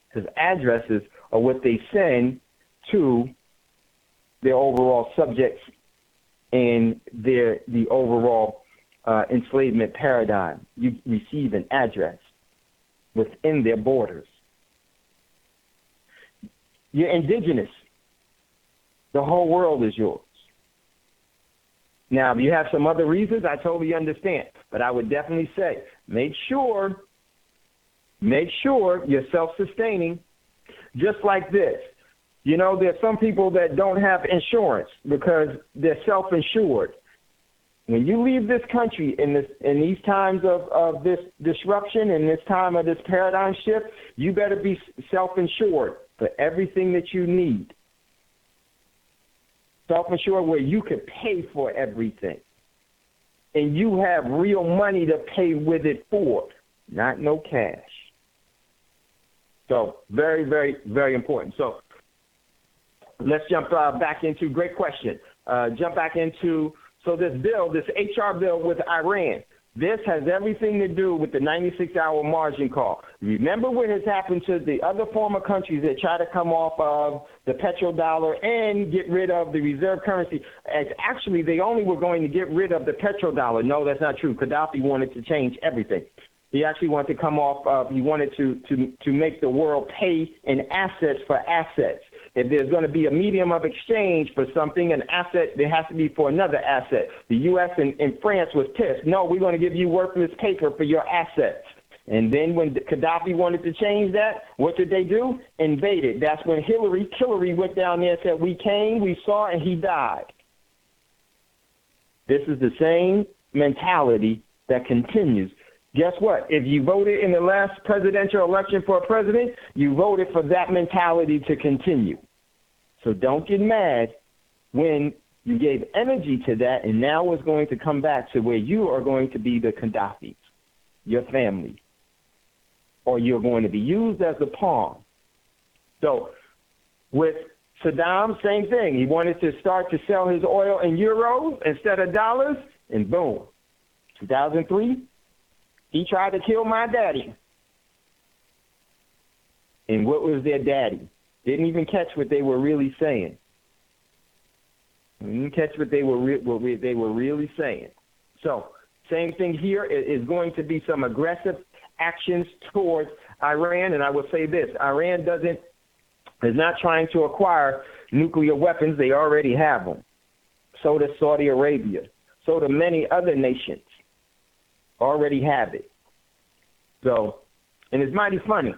because addresses are what they send to their overall subjects and the overall enslavement paradigm. You receive an address within their borders. You're indigenous. The whole world is yours. Now, if you have some other reasons, I totally understand. But I would definitely say, make sure you're self-sustaining. Just like this. You know, there's some people that don't have insurance because they're self-insured. when you leave this country in these times of this disruption, in this time of this paradigm shift, you better be self-insured for everything that you need. Self-insured where you can pay for everything. And you have real money to pay with it for, not no cash. So very, very, very important. So let's jump back into, great question. So this bill, this HR bill with Iran, this has everything to do with the 96-hour margin call. Remember what has happened to the other former countries that try to come off of the petrodollar and get rid of the reserve currency. Actually, they only were going to get rid of the petrodollar. No, that's not true. Gaddafi wanted to change everything. He actually wanted to come off of, he wanted to make the world pay in assets for assets. If there's going to be a medium of exchange for something, an asset, there has to be for another asset. The U.S. and France was pissed. No, we're going to give you worthless paper for your assets. And then when Gaddafi wanted to change that, what did they do? Invaded. That's when Hillary went down there and said, we came, we saw, and he died. This is the same mentality that continues. Guess what? If you voted in the last presidential election for a president, you voted for that mentality to continue. So don't get mad when you gave energy to that, and now it's going to come back to where you are going to be the Gaddafi, your family, or you're going to be used as a pawn. So with Saddam, same thing. He wanted to start to sell his oil in euros instead of dollars, and boom, 2003, he tried to kill my daddy. And what was their daddy? Didn't even catch what they were really saying. Didn't catch what they were really saying. So, same thing here. Is going to be some aggressive actions towards Iran, and I will say this: Iran is not trying to acquire nuclear weapons. They already have them. So does Saudi Arabia. So do many other nations. Already have it. So, and it's mighty funny.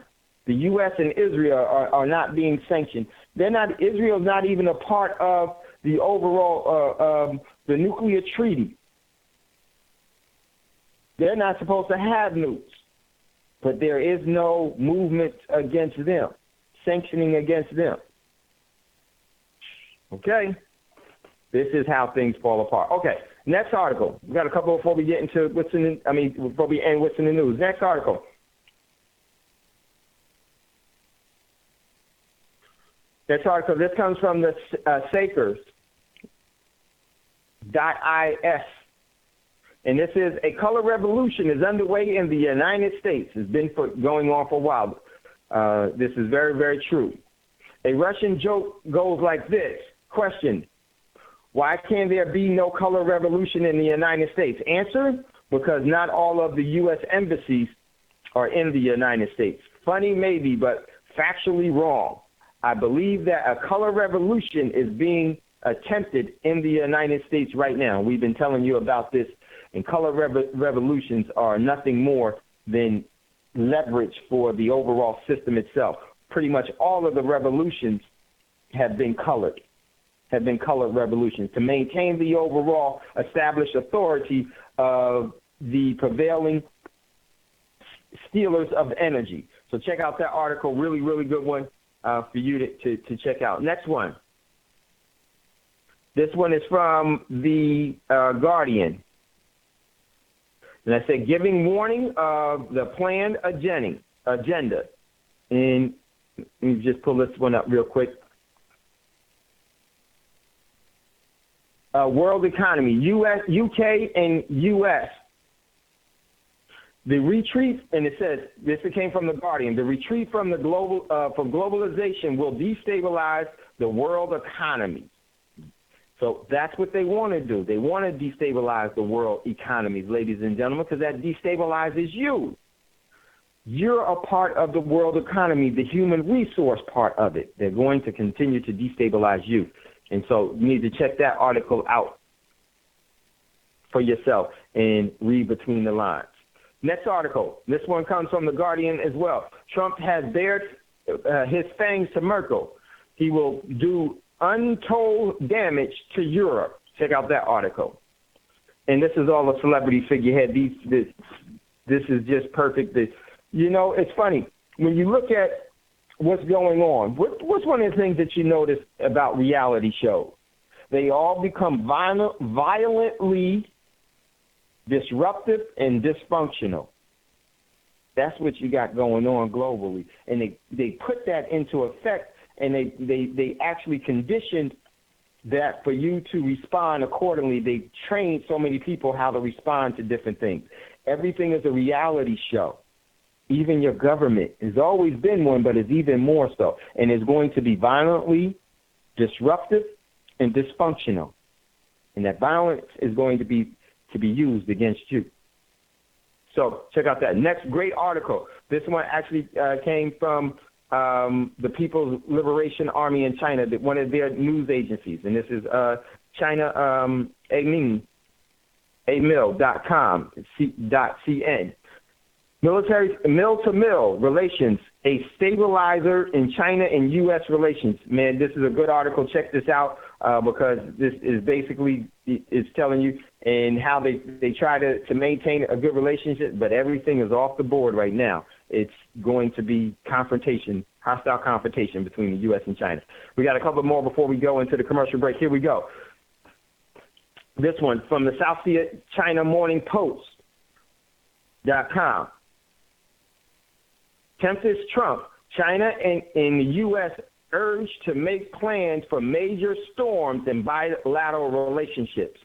The U.S. and Israel are not being sanctioned. Israel's not even a part of the overall the nuclear treaty. They're not supposed to have nukes, but there is no movement against them, sanctioning against them. Okay, this is how things fall apart. Okay, next article. We got a couple before we get into before we end what's in the news. Next article. This article, this comes from the Sakers.is. And this is a color revolution is underway in the United States. It's been going on for a while. This is very, very true. A Russian joke goes like this. Question: why can there be no color revolution in the United States? Answer: because not all of the U.S. embassies are in the United States. Funny maybe, but factually wrong. I believe that a color revolution is being attempted in the United States right now. We've been telling you about this, and color revolutions are nothing more than leverage for the overall system itself. Pretty much all of the revolutions have been colored revolutions to maintain the overall established authority of the prevailing stealers of energy. So check out that article, really, really good one. For you to check out. Next one. This one is from the Guardian. And I said, giving warning of the planned agenda. And let me just pull this one up real quick. World economy, U.S., UK, and U.S. The retreat, and it says, this came from the Guardian, the retreat from globalization will destabilize the world economy. So that's what they want to do. They want to destabilize the world economies, ladies and gentlemen, because that destabilizes you. You're a part of the world economy, the human resource part of it. They're going to continue to destabilize you. And so you need to check that article out for yourself and read between the lines. Next article. This one comes from the Guardian as well. Trump has bared his fangs to Merkel. He will do untold damage to Europe. Check out that article. and this is all a celebrity figurehead. This is just perfect. It's funny when you look at what's going on. What's one of the things that you notice about reality shows? They all become violently disruptive and dysfunctional. That's what you got going on globally. And they put that into effect, and they actually conditioned that for you to respond accordingly. They trained so many people how to respond to different things. Everything is a reality show. Even your government has always been one, but it's even more so. And it's going to be violently disruptive and dysfunctional. And that violence is going to be used against you. So check out that next great article. This one actually came from the People's Liberation Army in China, one of their news agencies. And this is China amil.com.cn. Military mill-to-mill relations, a stabilizer in China and U.S. relations. Man, this is a good article. Check this out because this is basically is telling you and how they try to maintain a good relationship, but everything is off the board right now. It's going to be hostile confrontation between the U.S. and China. We got a couple more before we go into the commercial break. Here we go. This one from the South China Morning Post.com. Tempest Trump, China and the U.S. urged to make plans for major storms and bilateral relationships.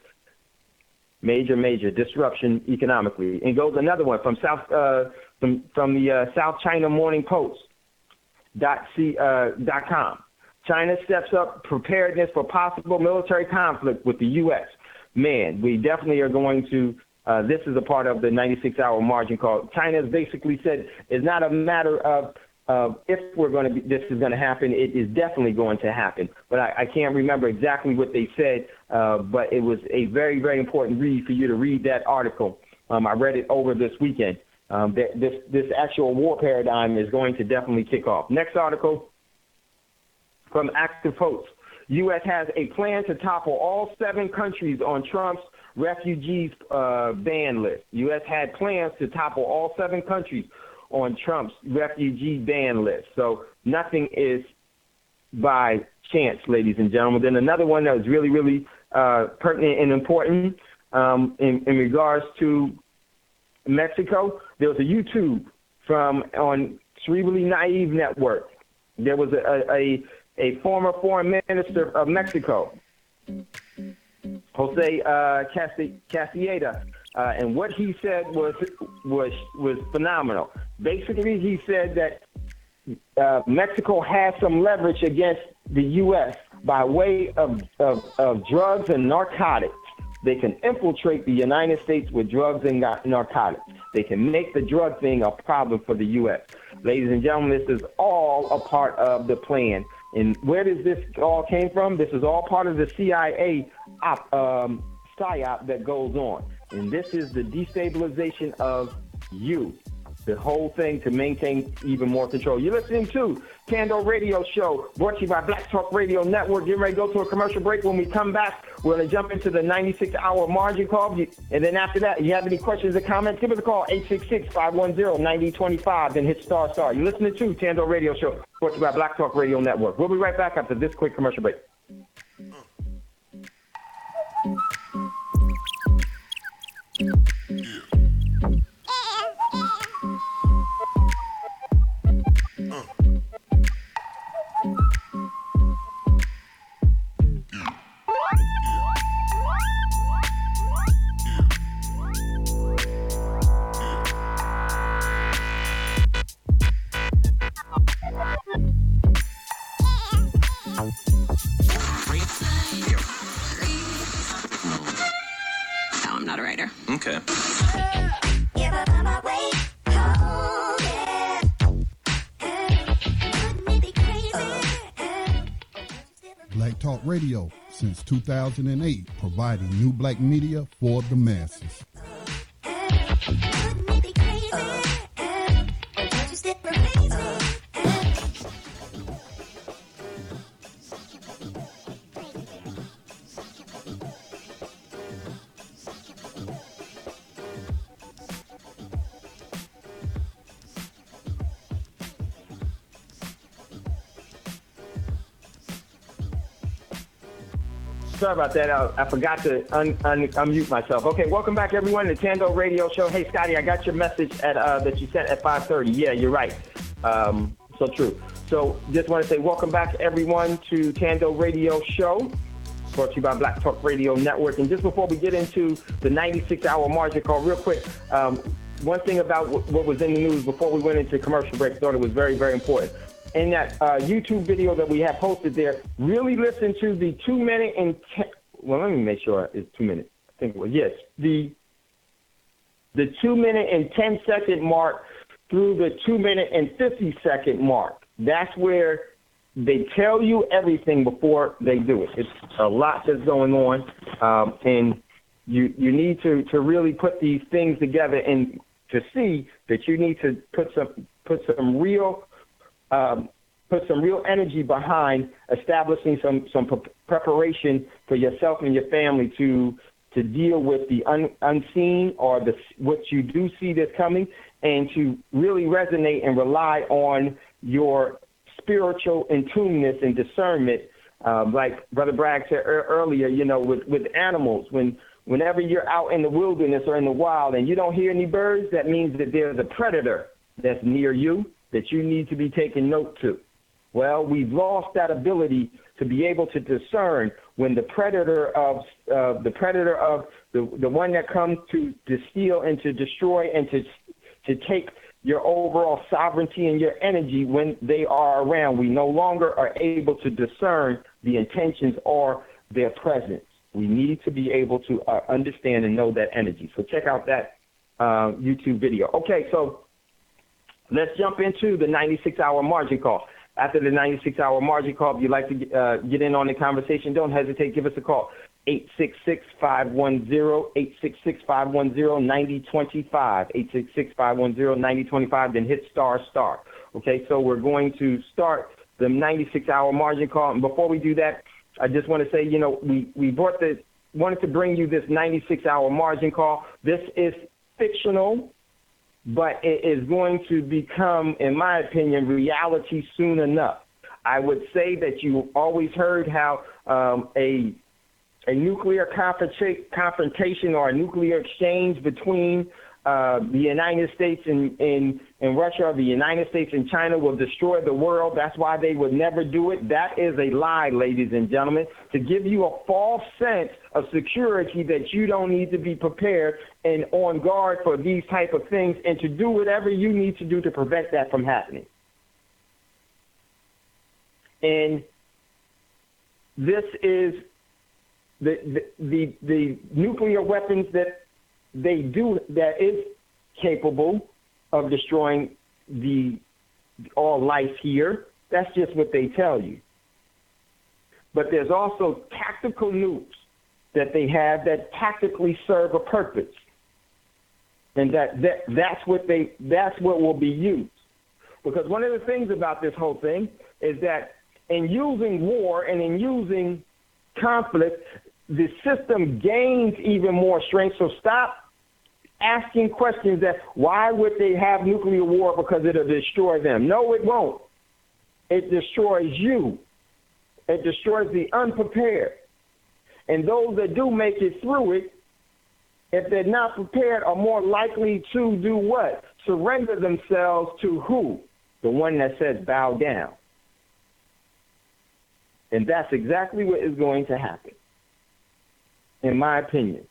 Major disruption economically. And goes another one from the South China Morning Post.com. China steps up preparedness for possible military conflict with the U.S. Man, we definitely are going to. This is a part of the 96-hour margin call. China has basically said it's not a matter of if this is going to happen. It is definitely going to happen. But I can't remember exactly what they said, but it was a very, very important read for you to read that article. I read it over this weekend. This actual war paradigm is going to definitely kick off. Next article from Active Post. U.S. has a plan to topple all 7 countries on Trump's refugees ban list. U.S. had plans to topple all 7 countries on Trump's refugee ban list. So nothing is by chance, ladies and gentlemen. Then another one that was really, really pertinent and important in regards to Mexico, there was a YouTube on Cerebrally Naive Network. There was a former foreign minister of Mexico, Jose Casieda, and what he said was phenomenal. Basically, he said that Mexico has some leverage against the U.S. by way of drugs and narcotics. They can infiltrate the United States with drugs and narcotics. They can make the drug thing a problem for the U.S. Ladies and gentlemen, this is all a part of the plan. And where does this all came from? This is all part of the CIA psyop that goes on. And this is the destabilization of you. The whole thing to maintain even more control. You're listening to Thando Radio Show, brought to you by Black Talk Radio Network. Getting ready to go to a commercial break. When we come back, we're going to jump into the 96-hour margin call. And then after that, if you have any questions or comments, give us a call, 866-510-9025, then hit star. You're listening to Thando Radio Show, brought to you by Black Talk Radio Network. We'll be right back after this quick commercial break. No, I'm not a writer. Okay. Black Talk Radio since 2008, providing new black media for the masses. Sorry about that. I forgot to unmute myself. Okay, welcome back, everyone, to Thando Radio Show. Hey, Scotty, I got your message that you sent at 5:30. Yeah, you're right. So true. So just want to say welcome back, everyone, to Thando Radio Show, brought to you by Black Talk Radio Network. And just before we get into the 96-hour margin call, real quick, one thing about what was in the news before we went into commercial break, I thought it was very, very important. In that YouTube video that we have posted there, really listen to the 2 minute and 10, well, let me make sure it's 2 minutes. I think it was, yes. The 2 minute and 10 second mark through the 2 minute and 50 second mark. That's where they tell you everything before they do it. It's a lot that's going on, and you need to really put these things together and to see that you need to put some real energy behind establishing some preparation for yourself and your family to deal with the unseen or what you do see that's coming, and to really resonate and rely on your spiritual intuneness and discernment, like Brother Bragg said earlier. With animals, whenever you're out in the wilderness or in the wild and you don't hear any birds, that means that there's a predator that's near you that you need to be taking note to. Well, we've lost that ability to be able to discern when the predator of the one that comes to steal and to destroy and to take your overall sovereignty and your energy, when they are around. We no longer are able to discern the intentions or their presence. We need to be able to understand and know that energy. So check out that YouTube video. Okay, so let's jump into the 96-hour margin call. After the 96-hour margin call, if you'd like to get in on the conversation, don't hesitate. Give us a call, 866-510-9025, 866-510-9025, then hit **. Okay, so we're going to start the 96-hour margin call. And before we do that, I just want to say, we wanted to bring you this 96-hour margin call. This is fictional, but it is going to become, in my opinion, reality soon enough. I would say that you always heard how a nuclear confrontation or a nuclear exchange between the United States and Russia, or the United States and China, will destroy the world. That's why they would never do it. That is a lie, ladies and gentlemen, to give you a false sense of security that you don't need to be prepared and on guard for these type of things, and to do whatever you need to do to prevent that from happening. And this is the nuclear weapons that they do that is capable of destroying all life here. That's just what they tell you. But there's also tactical nukes that they have that tactically serve a purpose, and that's what will be used. Because one of the things about this whole thing is that in using war and in using conflict, the system gains even more strength. So stop asking questions that why would they have nuclear war, because it'll destroy them. No, it won't. It destroys you. It destroys the unprepared. And those that do make it through it, if they're not prepared, are more likely to do what? Surrender themselves to who? The one that says bow down. And that's exactly what is going to happen, in my opinion.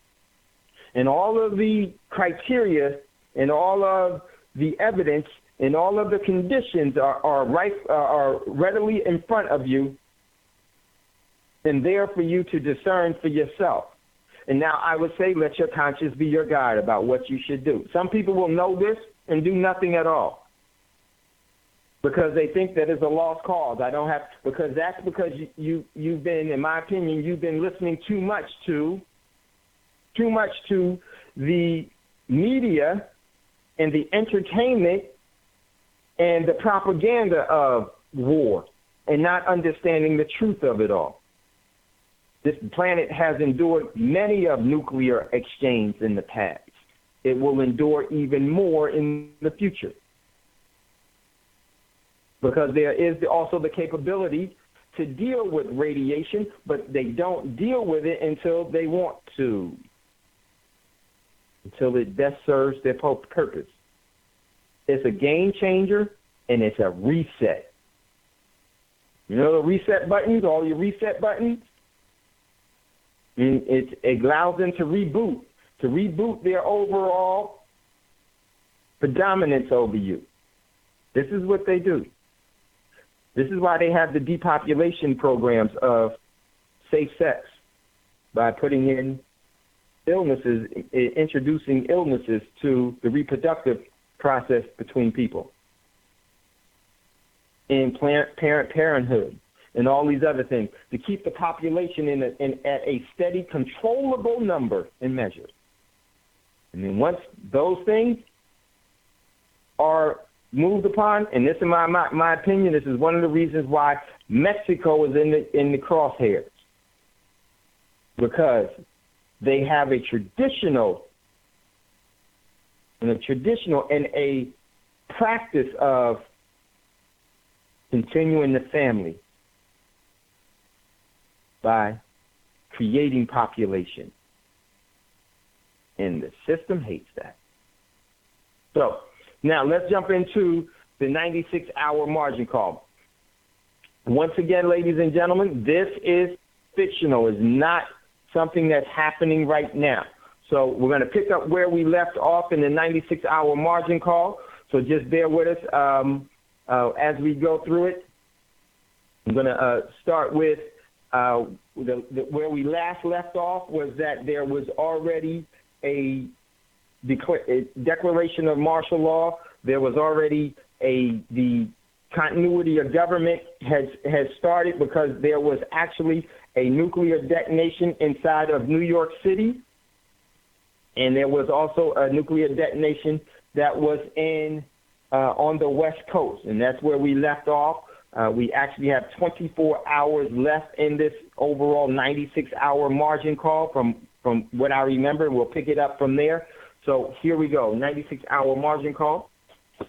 And all of the criteria and all of the evidence and all of the conditions are readily in front of you and there for you to discern for yourself. And now I would say let your conscience be your guide about what you should do. Some people will know this and do nothing at all because they think that it's a lost cause. Because you've been, in my opinion, you've been listening too much to the media and the entertainment and the propaganda of war, and not understanding the truth of it all. This planet has endured many of nuclear exchanges in the past. It will endure even more in the future, because there is also the capability to deal with radiation, but they don't deal with it until they want to, until it best serves their purpose. It's a game changer, and it's a reset. You know the reset buttons, all your reset buttons? And it allows them to reboot their overall predominance over you. This is what they do. This is why they have the depopulation programs of safe sex, by putting in illnesses, introducing illnesses to the reproductive process between people. And parenthood and all these other things to keep the population at a steady, controllable number and measure. And then once those things are moved upon, and this is my opinion, this is one of the reasons why Mexico is in the crosshairs, because they have a traditional and a practice of continuing the family by creating population. And the system hates that. So now let's jump into the 96-hour margin call. Once again, ladies and gentlemen, this is fictional. It's not something that's happening right now. So we're going to pick up where we left off in the 96-hour margin call. So just bear with us as we go through it. I'm going to start with where we last left off was that there was already a declaration of martial law. There was already the continuity of government has started because there was actually a nuclear detonation inside of New York City, and there was also a nuclear detonation that was on the West Coast, and that's where we left off. We actually have 24 hours left in this overall 96-hour margin call from what I remember, and we'll pick it up from there. So here we go, 96-hour margin call. I'm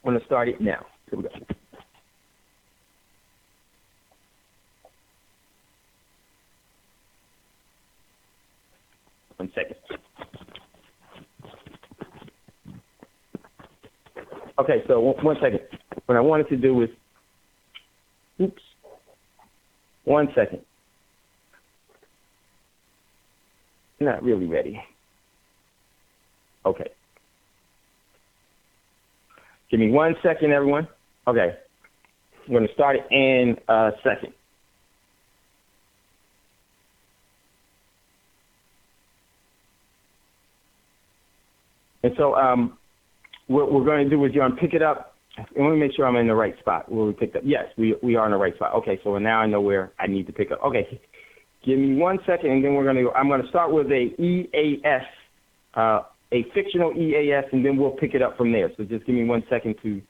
going to start it now. Here we go. One second. Okay, so one second. What I wanted to do is, one second. Not really ready. Okay. Give me 1 second, everyone. Okay. I'm going to start it in a second. And so what we're going to do is you're going to pick it up. And let me make sure I'm in the right spot where we picked up. Yes, we are in the right spot. Okay, so now I know where I need to pick up. Okay, give me 1 second, and then I'm going to start with a EAS, a fictional EAS, and then we'll pick it up from there. So just give me 1 second to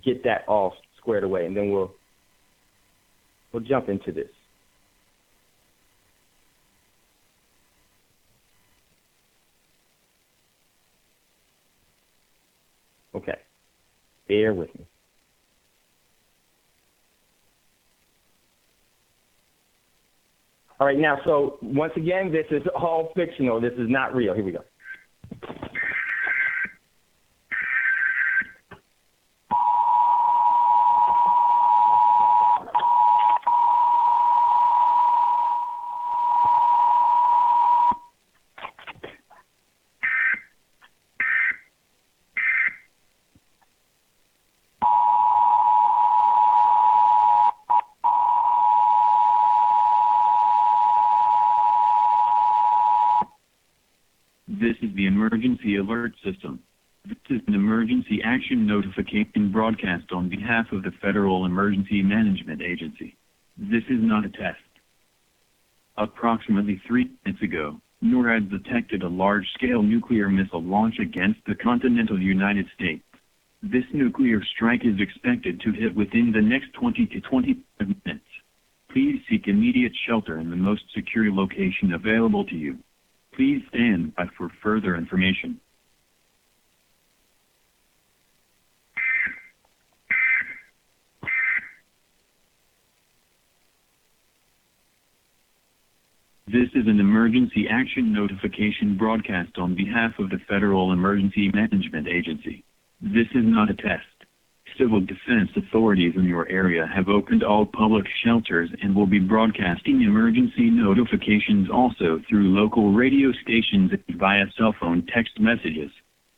get that all squared away, and then we'll jump into this. Okay, bear with me. All right, now, so once again, this is all fictional. This is not real. Here we go. This is the emergency alert system. This is an emergency action notification broadcast on behalf of the Federal Emergency Management Agency. This is not a test. Approximately 3 minutes ago, NORAD detected a large-scale nuclear missile launch against the continental United States. This nuclear strike is expected to hit within the next 20 to 25 minutes. Please seek immediate shelter in the most secure location available to you. Please stand by for further information. This is an emergency action notification broadcast on behalf of the Federal Emergency Management Agency. This is not a test. Civil defense authorities in your area have opened all public shelters and will be broadcasting emergency notifications also through local radio stations and via cell phone text messages.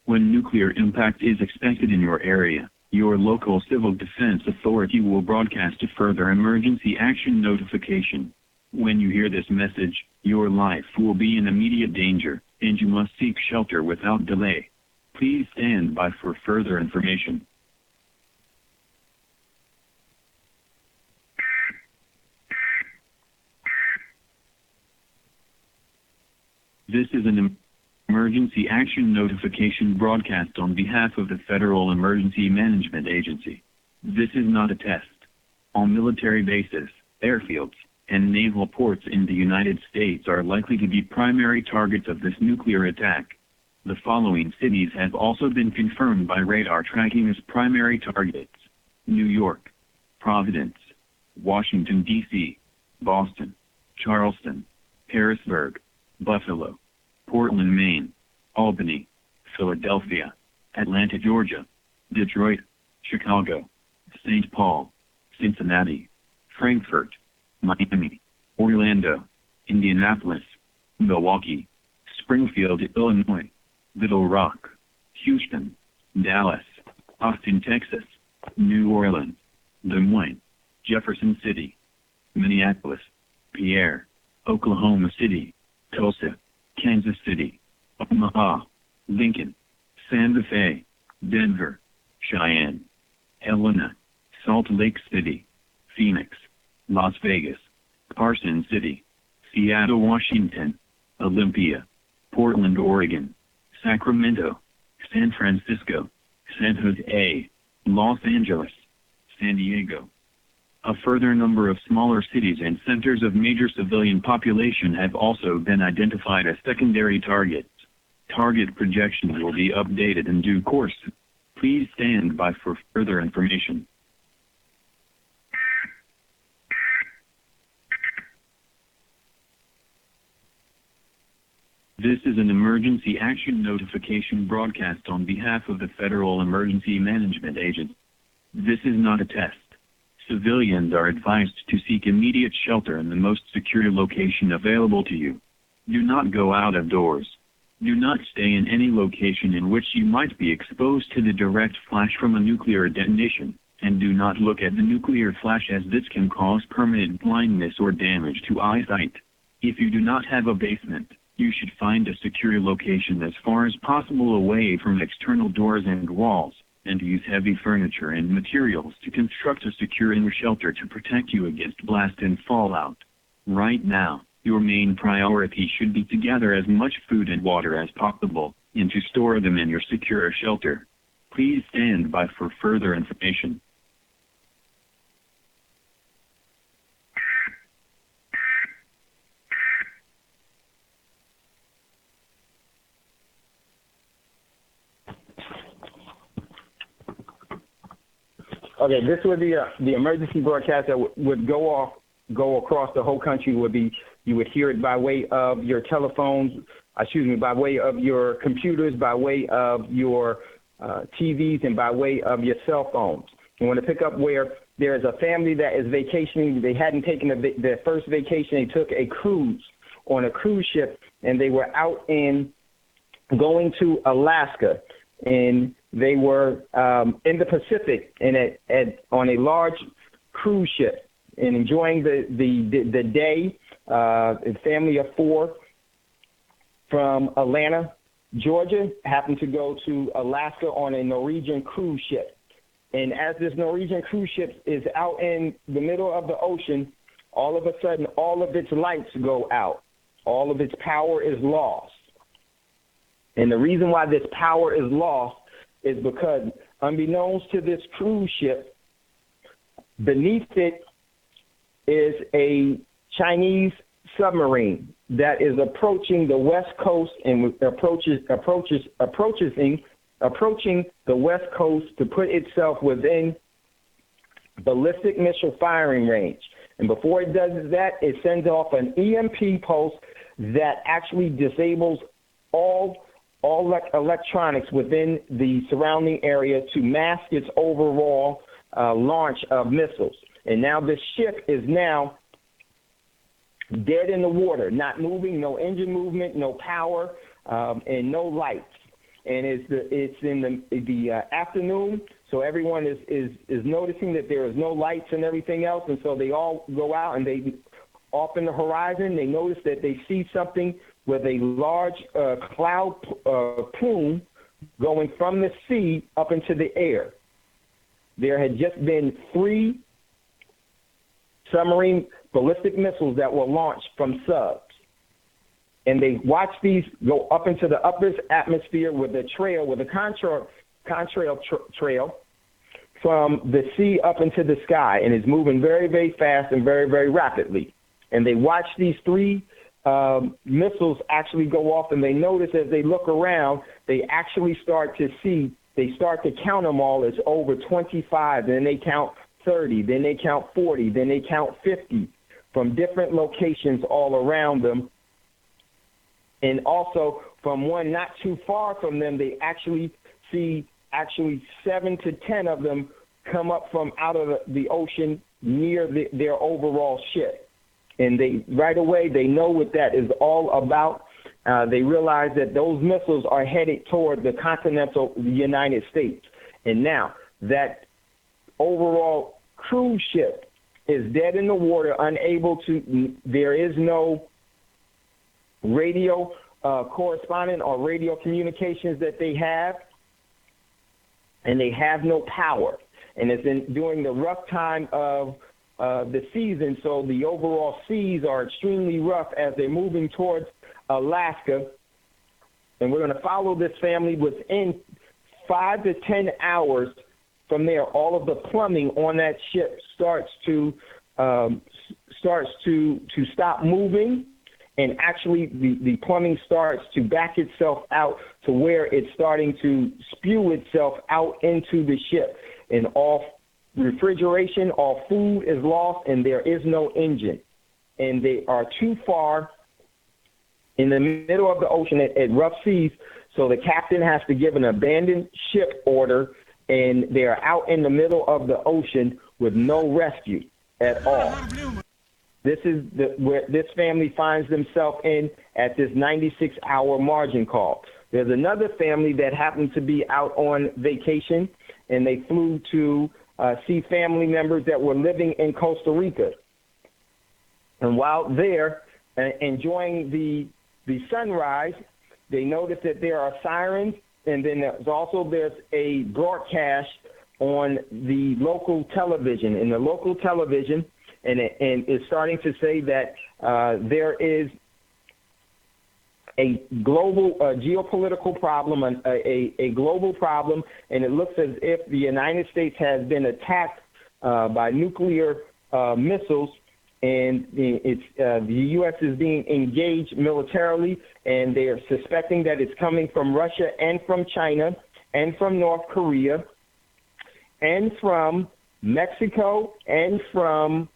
When nuclear impact is expected in your area, your local civil defense authority will broadcast a further emergency action notification. When you hear this message, your life will be in immediate danger, and you must seek shelter without delay. Please stand by for further information. This is an emergency action notification broadcast on behalf of the Federal Emergency Management Agency. This is not a test. All military bases, airfields, and naval ports in the United States are likely to be primary targets of this nuclear attack. The following cities have also been confirmed by radar tracking as primary targets: New York, Providence, Washington, D.C., Boston, Charleston, Harrisburg, Buffalo, Portland, Maine, Albany, Philadelphia, Atlanta, Georgia, Detroit, Chicago, St. Paul, Cincinnati, Frankfurt, Miami, Orlando, Indianapolis, Milwaukee, Springfield, Illinois, Little Rock, Houston, Dallas, Austin, Texas, New Orleans, Des Moines, Jefferson City, Minneapolis, Pierre, Oklahoma City, Tulsa, Kansas City, Omaha, Lincoln, Santa Fe, Denver, Cheyenne, Helena, Salt Lake City, Phoenix, Las Vegas, Carson City, Seattle, Washington, Olympia, Portland, Oregon, Sacramento, San Francisco, San Jose, Los Angeles, San Diego. A further number of smaller cities and centers of major civilian population have also been identified as secondary targets. Target projections will be updated in due course. Please stand by for further information. This is an emergency action notification broadcast on behalf of the Federal Emergency Management Agency. This is not a test. Civilians are advised to seek immediate shelter in the most secure location available to you. Do not go out of doors. Do not stay in any location in which you might be exposed to the direct flash from a nuclear detonation, and do not look at the nuclear flash, as this can cause permanent blindness or damage to eyesight. If you do not have a basement, you should find a secure location as far as possible away from external doors and walls, and use heavy furniture and materials to construct a secure inner shelter to protect you against blast and fallout. Right now, your main priority should be to gather as much food and water as possible, and to store them in your secure shelter. Please stand by for further information. Okay, this would be the emergency broadcast that would go across the whole country. Would be, you would hear it by way of your telephones, by way of your computers, by way of your TVs, and by way of your cell phones. You want to pick up where there's a family that is vacationing. They hadn't taken their first vacation. They took a cruise on a cruise ship, and they were out going to Alaska, and they were in the Pacific and on a large cruise ship and enjoying the day. A family of 4 from Atlanta, Georgia, happened to go to Alaska on a Norwegian cruise ship. And as this Norwegian cruise ship is out in the middle of the ocean, all of a sudden, all of its lights go out. All of its power is lost. And the reason why this power is lost is because, unbeknownst to this cruise ship, beneath it is a Chinese submarine that is approaching the West Coast and approaching the West Coast to put itself within ballistic missile firing range. And before it does that, it sends off an EMP pulse that actually disables all electronics within the surrounding area to mask its overall launch of missiles. And now this ship is now dead in the water, not moving, no engine movement, no power, and no lights. And it's in the afternoon, so everyone is noticing that there is no lights and everything else, and so they all go out and they off in the horizon, they notice that they see something with a large cloud plume going from the sea up into the air. There had just been 3 submarine ballistic missiles that were launched from subs. And they watched these go up into the upper atmosphere with a contrail trail from the sea up into the sky, and it's moving very, very fast and very, very rapidly. And they watch these 3 missiles actually go off, and they notice as they look around, they actually start to count them all as over 25, then they count 30, then they count 40, then they count 50 from different locations all around them. And also from one not too far from them, they actually see 7 to 10 of them come up from out of the ocean near their overall ship. And they right away, they know what that is all about. They realize that those missiles are headed toward the continental United States. And now that overall cruise ship is dead in the water, unable to, there is no radio correspondent or radio communications that they have, and they have no power. And it's during the rough time of the season, so the overall seas are extremely rough as they're moving towards Alaska. And we're going to follow this family within 5 to 10 hours. From there, all of the plumbing on that ship starts to stop moving, and actually the plumbing starts to back itself out to where it's starting to spew itself out into the ship. And all refrigeration, all food is lost, and there is no engine. And they are too far in the middle of the ocean at rough seas, so the captain has to give an abandoned ship order, and they are out in the middle of the ocean with no rescue at all. This is where this family finds themselves in at this 96-hour margin call. There's another family that happened to be out on vacation, and they flew to see family members that were living in Costa Rica. And while there enjoying the sunrise, they noticed that there are sirens, and then there's a broadcast on the local television. In the local television, and it's starting to say that there is a global geopolitical problem, a global problem, and it looks as if the United States has been attacked by nuclear missiles, and the U.S. is being engaged militarily, and they are suspecting that it's coming from Russia and from China and from North Korea and from Mexico and from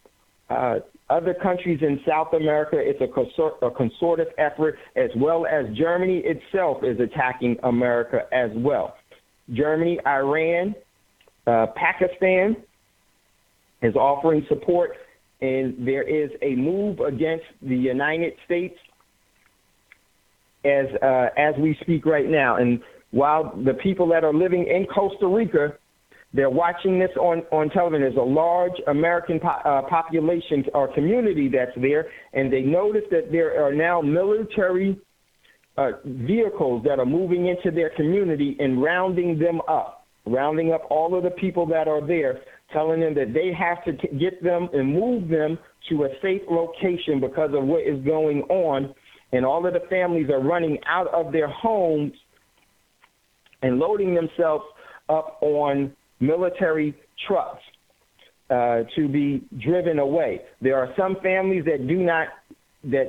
other countries in South America. It's a concerted effort, as well as Germany itself is attacking America as well. Germany, Iran, Pakistan is offering support, and there is a move against the United States as we speak right now. And while the people that are living in Costa Rica, they're watching this on television. There's a large American population or community that's there, and they notice that there are now military vehicles that are moving into their community and rounding up all of the people that are there, telling them that they have to get them and move them to a safe location because of what is going on. And all of the families are running out of their homes and loading themselves up on military trucks to be driven away. There are some families that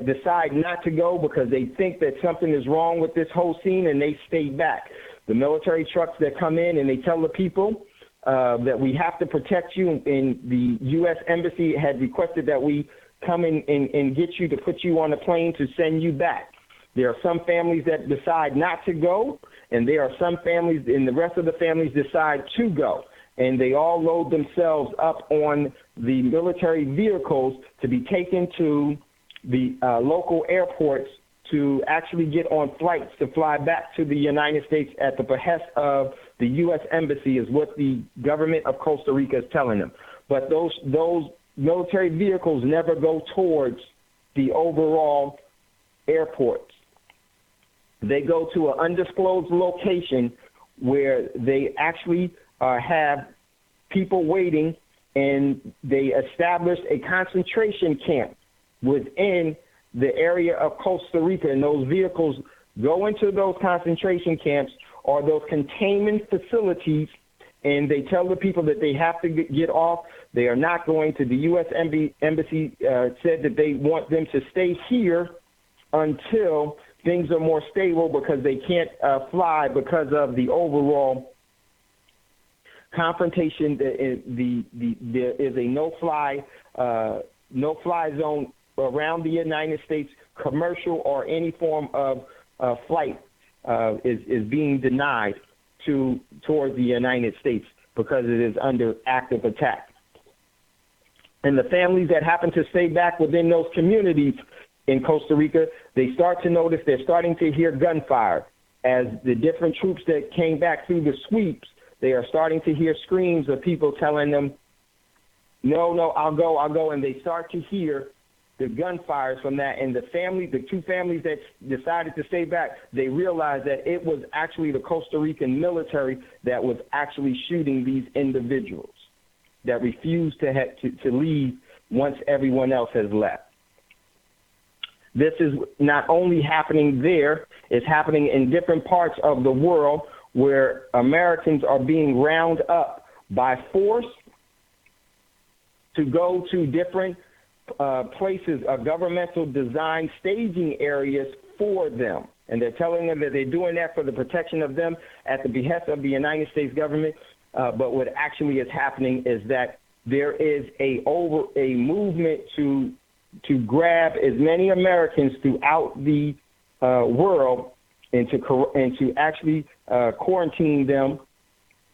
decide not to go because they think that something is wrong with this whole scene, and they stay back. The military trucks that come in, and they tell the people that we have to protect you, and the U.S. Embassy had requested that we come in and get you to put you on a plane to send you back. There are some families that decide not to go, and there are some families, and the rest of the families decide to go. And they all load themselves up on the military vehicles to be taken to the local airports to actually get on flights to fly back to the United States at the behest of the U.S. Embassy, is what the government of Costa Rica is telling them. But those military vehicles never go towards the overall airports. They go to an undisclosed location where they actually have people waiting, and they established a concentration camp within the area of Costa Rica, and those vehicles go into those concentration camps or those containment facilities, and they tell the people that they have to get off. They are not going to. The U.S. Embassy said that they want them to stay here until things are more stable, because they can't fly because of the overall confrontation. There is a no-fly zone around the United States. Commercial or any form of flight is being denied towards the United States because it is under active attack. And the families that happen to stay back within those communities in Costa Rica, they start to notice, they're starting to hear gunfire. As the different troops that came back through the sweeps, they are starting to hear screams of people telling them, no, I'll go. And they start to hear the gunfires from that. And the two families that decided to stay back, they realized that it was actually the Costa Rican military that was actually shooting these individuals that refused to leave once everyone else has left. This is not only happening there, it's happening in different parts of the world where Americans are being round up by force to go to different places, governmental design staging areas for them. And they're telling them that they're doing that for the protection of them at the behest of the United States government. But what actually is happening is that there is a movement to grab as many Americans throughout the world and to actually quarantine them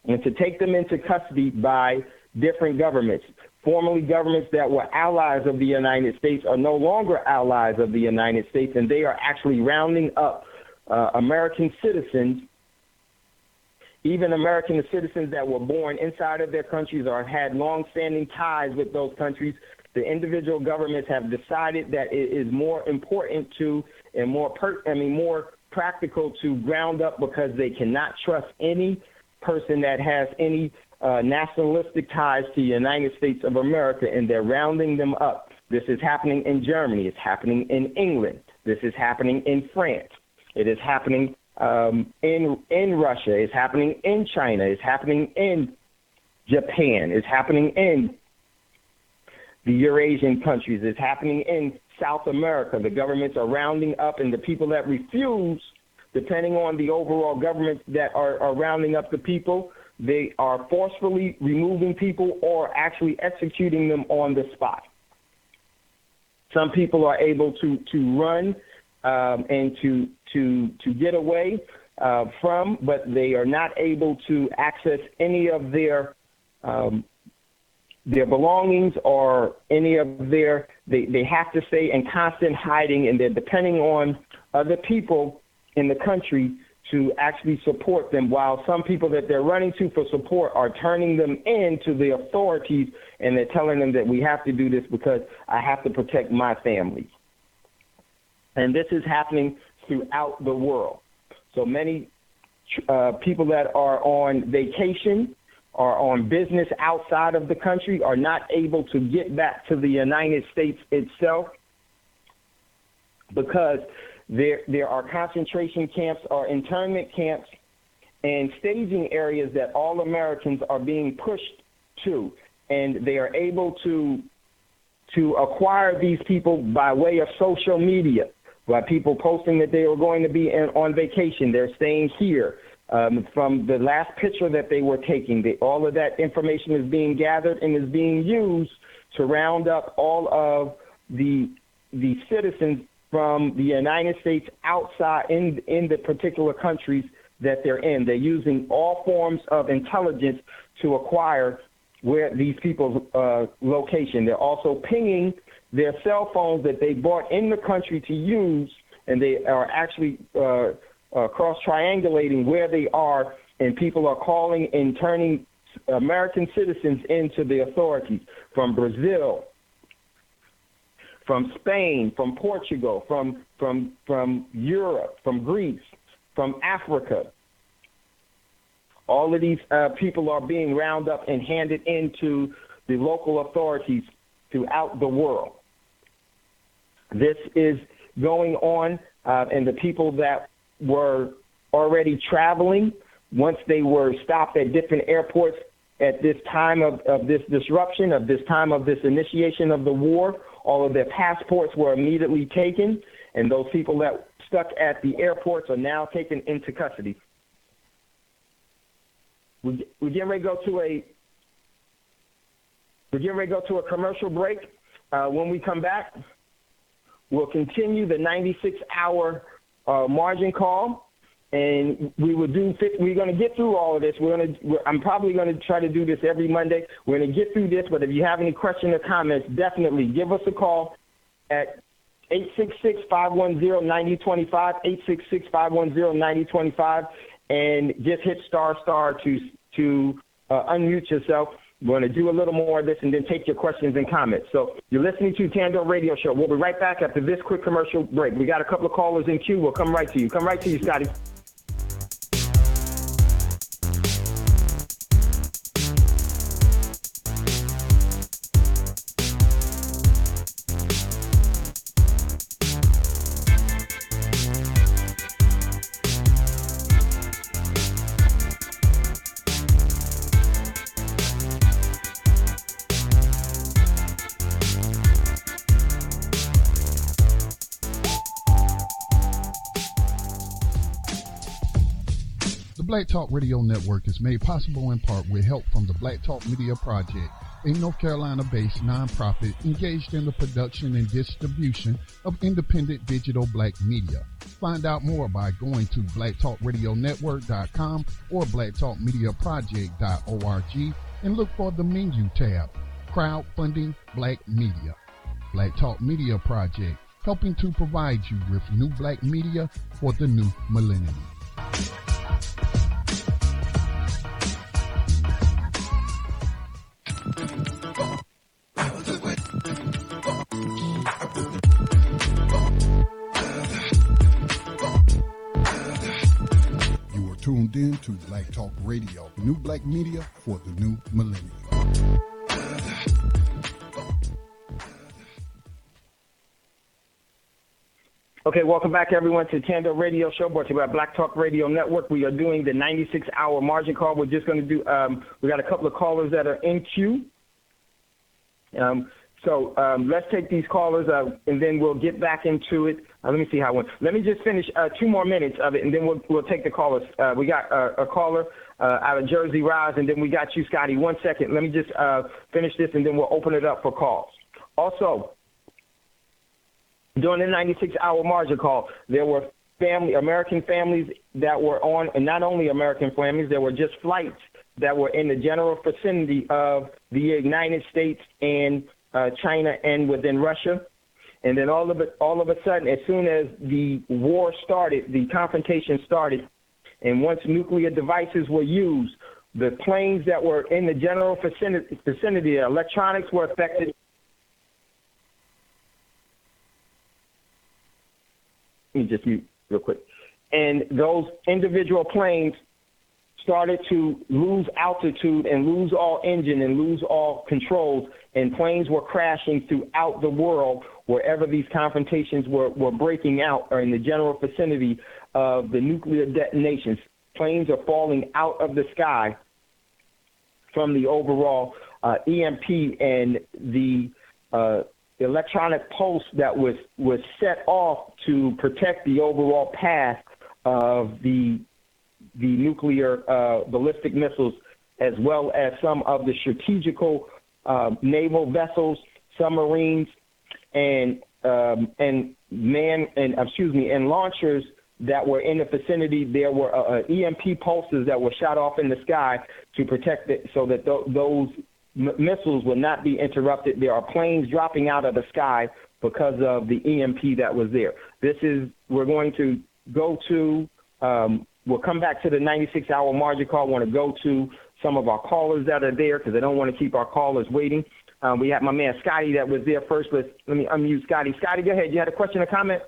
and to take them into custody by different governments. Formerly governments that were allies of the United States are no longer allies of the United States, and they are actually rounding up American citizens, even American citizens that were born inside of their countries or had long-standing ties with those countries. The individual governments have decided that it is more important to and more practical to ground up, because they cannot trust any person that has any nationalistic ties to the United States of America, and they're rounding them up. This is happening in Germany. It's happening in England. This is happening in France. It is happening in Russia. It's happening in China. It's happening in Japan. It's happening in the Eurasian countries. It's happening in South America. The governments are rounding up, and the people that refuse, depending on the overall governments that are rounding up the people, they are forcefully removing people or actually executing them on the spot. Some people are able to run and to get away from, but they are not able to access any of their belongings or any of their. They have to stay in constant hiding, and they're depending on other people in the country to actually support them, while some people that they're running to for support are turning them in to the authorities, and they're telling them that we have to do this because I have to protect my family. And this is happening throughout the world. So many people that are on vacation or on business outside of the country are not able to get back to the United States itself because there are concentration camps or internment camps and staging areas that all Americans are being pushed to, and they are able to acquire these people by way of social media, by people posting that they are going to be on vacation. They're staying here. From the last picture that they were taking, all of that information is being gathered and is being used to round up all of the citizens from the United States outside in the particular countries that they're in. They're using all forms of intelligence to acquire where these people's location. They're also pinging their cell phones that they bought in the country to use, and they are actually cross-triangulating where they are, and people are calling and turning American citizens into the authorities from Brazil, from Spain, from Portugal, from Europe, from Greece, from Africa. All of these people are being rounded up and handed into the local authorities throughout the world. This is going on, and the people that were already traveling, once they were stopped at different airports at this time of this disruption, of this time of this initiation of the war, all of their passports were immediately taken, and those people that stuck at the airports are now taken into custody. We're getting ready to go to a commercial break. When we come back, we'll continue the 96-hour margin call, and we're going to get through all of this. I'm probably going to try to do this every Monday. We're going to get through this, but if you have any questions or comments, definitely give us a call at 866-510-9025, 866-510-9025, and just hit star to unmute yourself. We're going to do a little more of this and then take your questions and comments. So you're listening to Thando Radio Show. We'll be right back after this quick commercial break. We got a couple of callers in queue. We'll come right to you. Come right to you, Scotty. Black Talk Radio Network is made possible in part with help from the Black Talk Media Project, a North Carolina-based nonprofit engaged in the production and distribution of independent digital black media. Find out more by going to blacktalkradionetwork.com or blacktalkmediaproject.org and look for the menu tab, Crowdfunding Black Media. Black Talk Media Project, helping to provide you with new black media for the new millennium. Tuned in to Black Talk Radio, new black media for the new millennium. Okay, welcome back, everyone, to Thando Radio Show, brought to you by Black Talk Radio Network. We are doing the 96-hour margin call. We're just going to do, we got a couple of callers that are in queue. So let's take these callers, and then we'll get back into it. Let me see how it went. Let me just finish 2 more minutes of it, and then we'll take the callers. We got a caller out of Jersey Rise, and then we got you, Scotty. 1 second. Let me just finish this, and then we'll open it up for calls. Also, during the 96-hour margin call, there were American families that were on, and not only American families, there were just flights that were in the general vicinity of the United States and China and within Russia. And then all of a sudden, as soon as the war started, the confrontation started, and once nuclear devices were used, the planes that were in the general vicinity, electronics were affected. Let me just mute real quick. And those individual planes started to lose altitude and lose all engine and lose all controls, and planes were crashing throughout the world wherever these confrontations were breaking out, or in the general vicinity of the nuclear detonations. Planes are falling out of the sky from the overall EMP and the electronic pulse that was set off to protect the overall path of the the nuclear ballistic missiles, as well as some of the strategical naval vessels, submarines, and launchers that were in the vicinity. There were EMP pulses that were shot off in the sky to protect it, so that those missiles would not be interrupted. There are planes dropping out of the sky because of the EMP that was there. We're going to go to, we'll come back to the 96-hour margin call. I want to go to some of our callers that are there because I don't want to keep our callers waiting. We have my man Scotty that was there first. Let me unmute Scotty. Scotty, go ahead. You had a question or comment?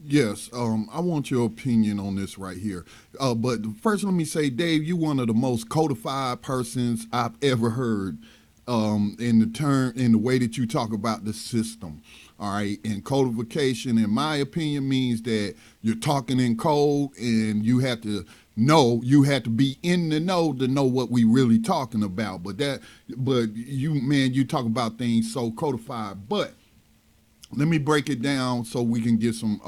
Yes, I want your opinion on this right here. But first, let me say, Dave, you're one of the most codified persons I've ever heard in the way that you talk about the system. All right, and codification, in my opinion, means that you're talking in code, and you have to be in the know to know what we really talking about. But you talk about things so codified, but. Let me break it down so we can get some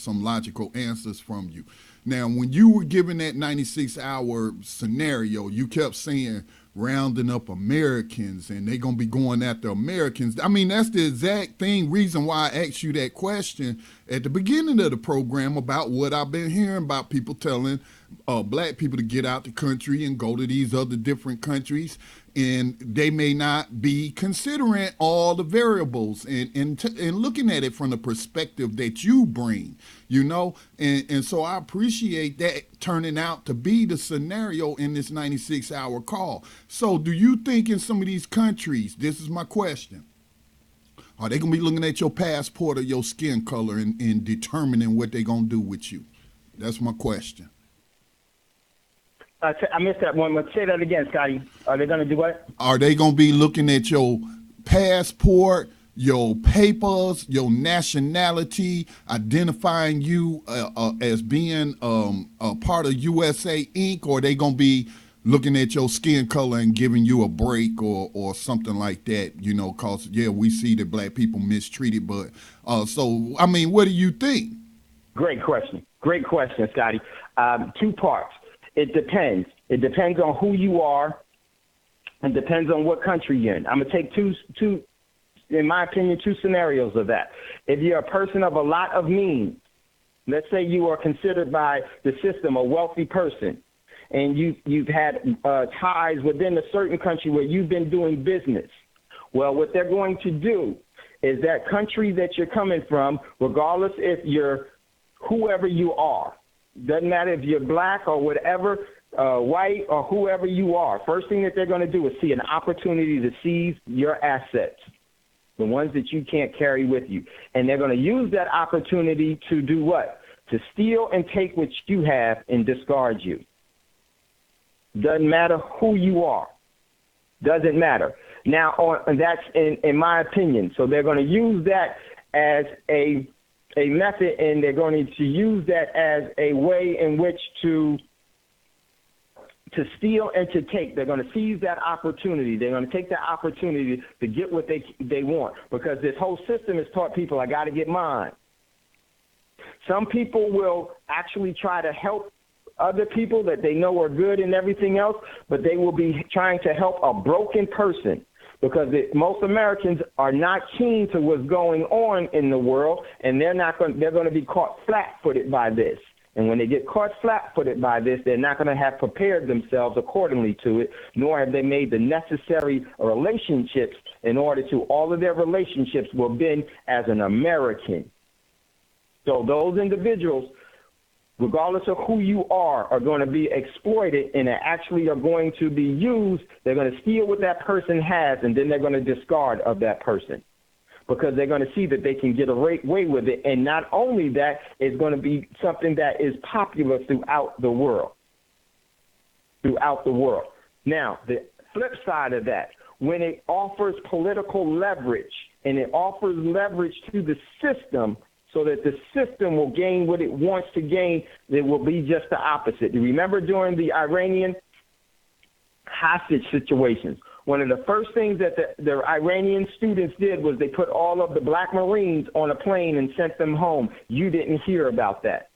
logical answers from you. Now, when you were given that 96-hour scenario, you kept saying rounding up Americans and they're going to be going after Americans. I mean, that's the exact reason why I asked you that question at the beginning of the program about what I've been hearing about people telling black people to get out the country and go to these other different countries. And they may not be considering all the variables and looking at it from the perspective that you bring, and so I appreciate that turning out to be the scenario in this 96-hour call. So do you think in some of these countries, this is my question, are they going to be looking at your passport or your skin color and determining what they're going to do with you? That's my question. I missed that one. Let's say that again, Scotty. Are they going to do what? Are they going to be looking at your passport, your papers, your nationality, identifying you as being a part of USA Inc., or are they going to be looking at your skin color and giving you a break or something like that, because, we see that black people mistreated. But so, I mean, what do you think? Great question, Scotty. 2 parts. It depends. It depends on who you are. It depends on what country you're in. I'm going to take two, in my opinion, 2 scenarios of that. If you're a person of a lot of means, let's say you are considered by the system a wealthy person, and you've had ties within a certain country where you've been doing business. Well, what they're going to do is that country that you're coming from, regardless if you're whoever you are, doesn't matter if you're black or whatever, white or whoever you are. First thing that they're going to do is see an opportunity to seize your assets, the ones that you can't carry with you. And they're going to use that opportunity to do what? To steal and take what you have and discard you. Doesn't matter who you are. Doesn't matter. Now, that's in my opinion. So they're going to use that as a method, and they're going to use that as a way in which to steal and to take. They're going to seize that opportunity. They're going to take that opportunity to get what they want, because this whole system has taught people, I got to get mine. Some people will actually try to help other people that they know are good and everything else, but they will be trying to help a broken person, because most Americans are not keen to what's going on in the world, and they're going to be caught flat-footed by this. And when they get caught flat-footed by this, they're not going to have prepared themselves accordingly to it, nor have they made the necessary relationships in order to. All of their relationships will be as an American. So those individuals, regardless of who you are going to be exploited, and they actually are going to be used. They're going to steal what that person has, and then they're going to discard of that person, because they're going to see that they can get away with it. And not only that, it's going to be something that is popular throughout the world. Now, the flip side of that, when it offers political leverage, and it offers leverage to the system, so that the system will gain what it wants to gain, it will be just the opposite. You remember during the Iranian hostage situations, one of the first things that the Iranian students did was they put all of the black Marines on a plane and sent them home. You didn't hear about that.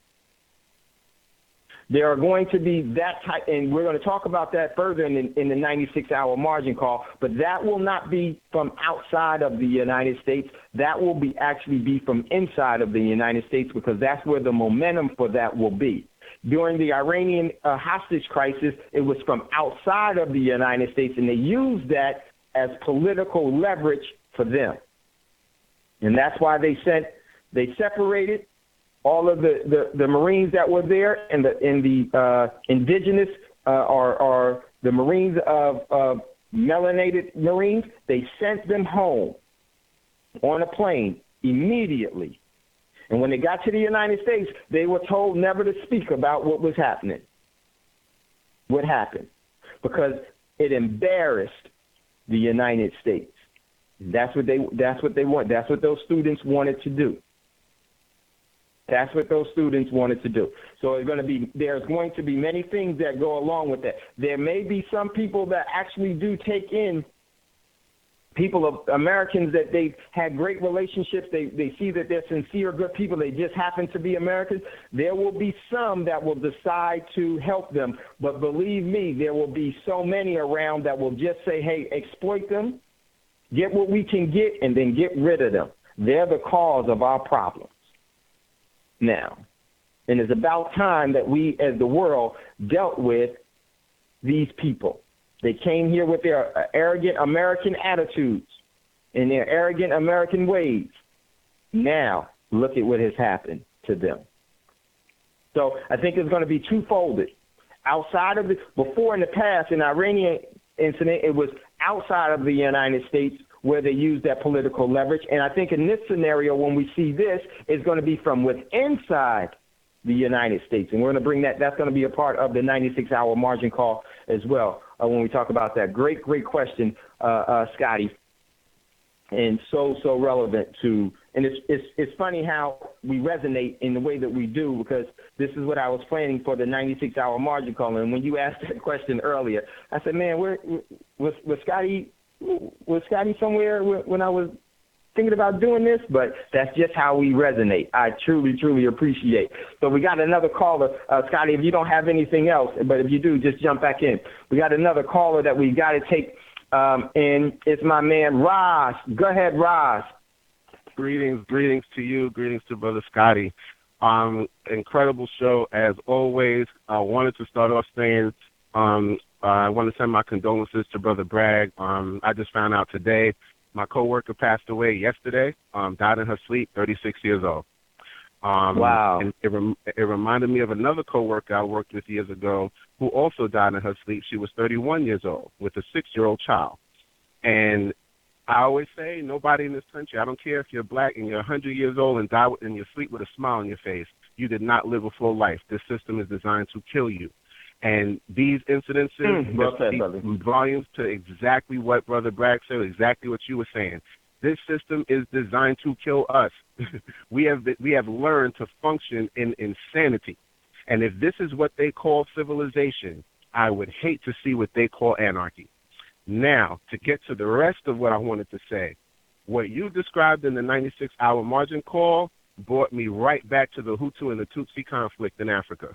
there are going to be that type, and we're going to talk about that further in the 96-hour margin call, but that will not be from outside of the United States. That will actually be from inside of the United States, because that's where the momentum for that will be. During the Iranian hostage crisis, it was from outside of the United States, and they used that as political leverage for them. And that's why they separated all of the Marines that were there, and the indigenous or the Marines of melanated Marines. They sent them home on a plane immediately. And when they got to the United States, they were told never to speak about what was happening, what happened, because it embarrassed the United States. That's what they want. That's what those students wanted to do. That's what those students wanted to do. So there's going to be many things that go along with that. There may be some people that actually do take in people of Americans that they've had great relationships. They see that they're sincere, good people. They just happen to be Americans. There will be some that will decide to help them. But believe me, there will be so many around that will just say, hey, exploit them, get what we can get, and then get rid of them. They're the cause of our problems now. And it's about time that we, as the world, dealt with these people. They came here with their arrogant American attitudes and their arrogant American ways. Now, look at what has happened to them. So I think it's going to be two-folded. Outside of before in the past, in the Iranian incident, it was outside of the United States where they used that political leverage. And I think in this scenario, when we see this, it's going to be from within inside the United States. And we're going to bring that's going to be a part of the 96-hour margin call as well when we talk about that. Great question, Scotty. And so relevant to, and it's funny how we resonate in the way that we do, because this is what I was planning for the 96-hour margin call. And when you asked that question earlier, I said, man, was Scotty somewhere when I was thinking about doing this? But that's just how we resonate. I truly appreciate. So we got another caller. Scotty, if you don't have anything else, but if you do, just jump back in. We got another caller that we got to take. And it's my man, Ross. Go ahead, Ross. Greetings to you. Greetings to Brother Scotty. Incredible show, as always. I wanted to start off saying I want to send my condolences to Brother Bragg. I just found out today my coworker passed away yesterday, died in her sleep, 36 years old. Wow. And it reminded me of another coworker I worked with years ago who also died in her sleep. She was 31 years old with a 6-year-old child. And I always say, nobody in this country, I don't care if you're black and you're 100 years old and die in your sleep with a smile on your face, you did not live a full life. This system is designed to kill you. And these incidences speak volumes to exactly what Brother Bragg said, exactly what you were saying. This system is designed to kill us. We have learned to function in insanity. And if this is what they call civilization, I would hate to see what they call anarchy. Now, to get to the rest of what I wanted to say, what you described in the 96-hour margin call brought me right back to the Hutu and the Tutsi conflict in Africa.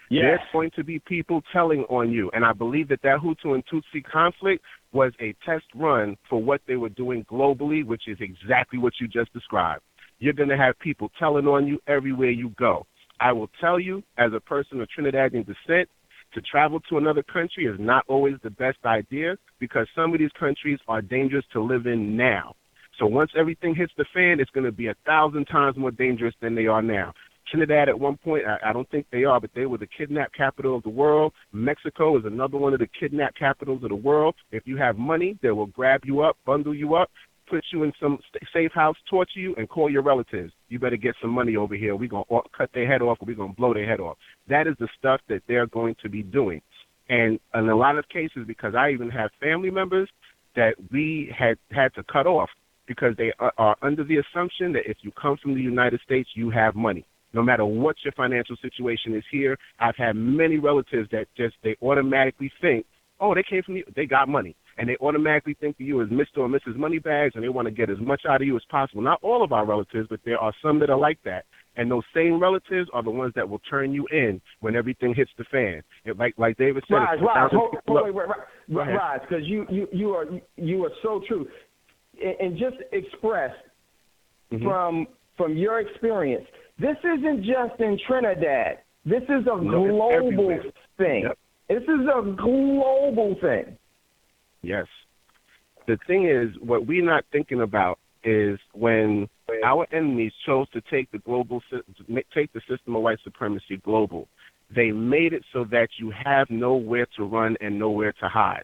Yes. There's going to be people telling on you, and I believe that Hutu and Tutsi conflict was a test run for what they were doing globally, which is exactly what you just described. You're going to have people telling on you everywhere you go. I will tell you, as a person of Trinidadian descent, to travel to another country is not always the best idea, because some of these countries are dangerous to live in now. So once everything hits the fan, it's going to be 1,000 times more dangerous than they are now. Trinidad at one point, I don't think they are, but they were the kidnap capital of the world. Mexico is another one of the kidnap capitals of the world. If you have money, they will grab you up, bundle you up, put you in some safe house, torture you, and call your relatives. You better get some money over here. We're going to cut their head off, or we're going to blow their head off. That is the stuff that they're going to be doing. And in a lot of cases, because I even have family members that we had to cut off because they are under the assumption that if you come from the United States, you have money. No matter what your financial situation is here, I've had many relatives that they automatically think, oh, they came from they got money. And they automatically think of you as Mr. or Mrs. Moneybags, and they want to get as much out of you as possible. Not all of our relatives, but there are some that are like that. And those same relatives are the ones that will turn you in when everything hits the fan. Like David said, Rise, because you are so true. And just express from your experience, this isn't just in Trinidad. This is a global thing. Yep. This is a global thing. Yes. The thing is, what we're not thinking about is when our enemies chose to take the system of white supremacy global, they made it so that you have nowhere to run and nowhere to hide.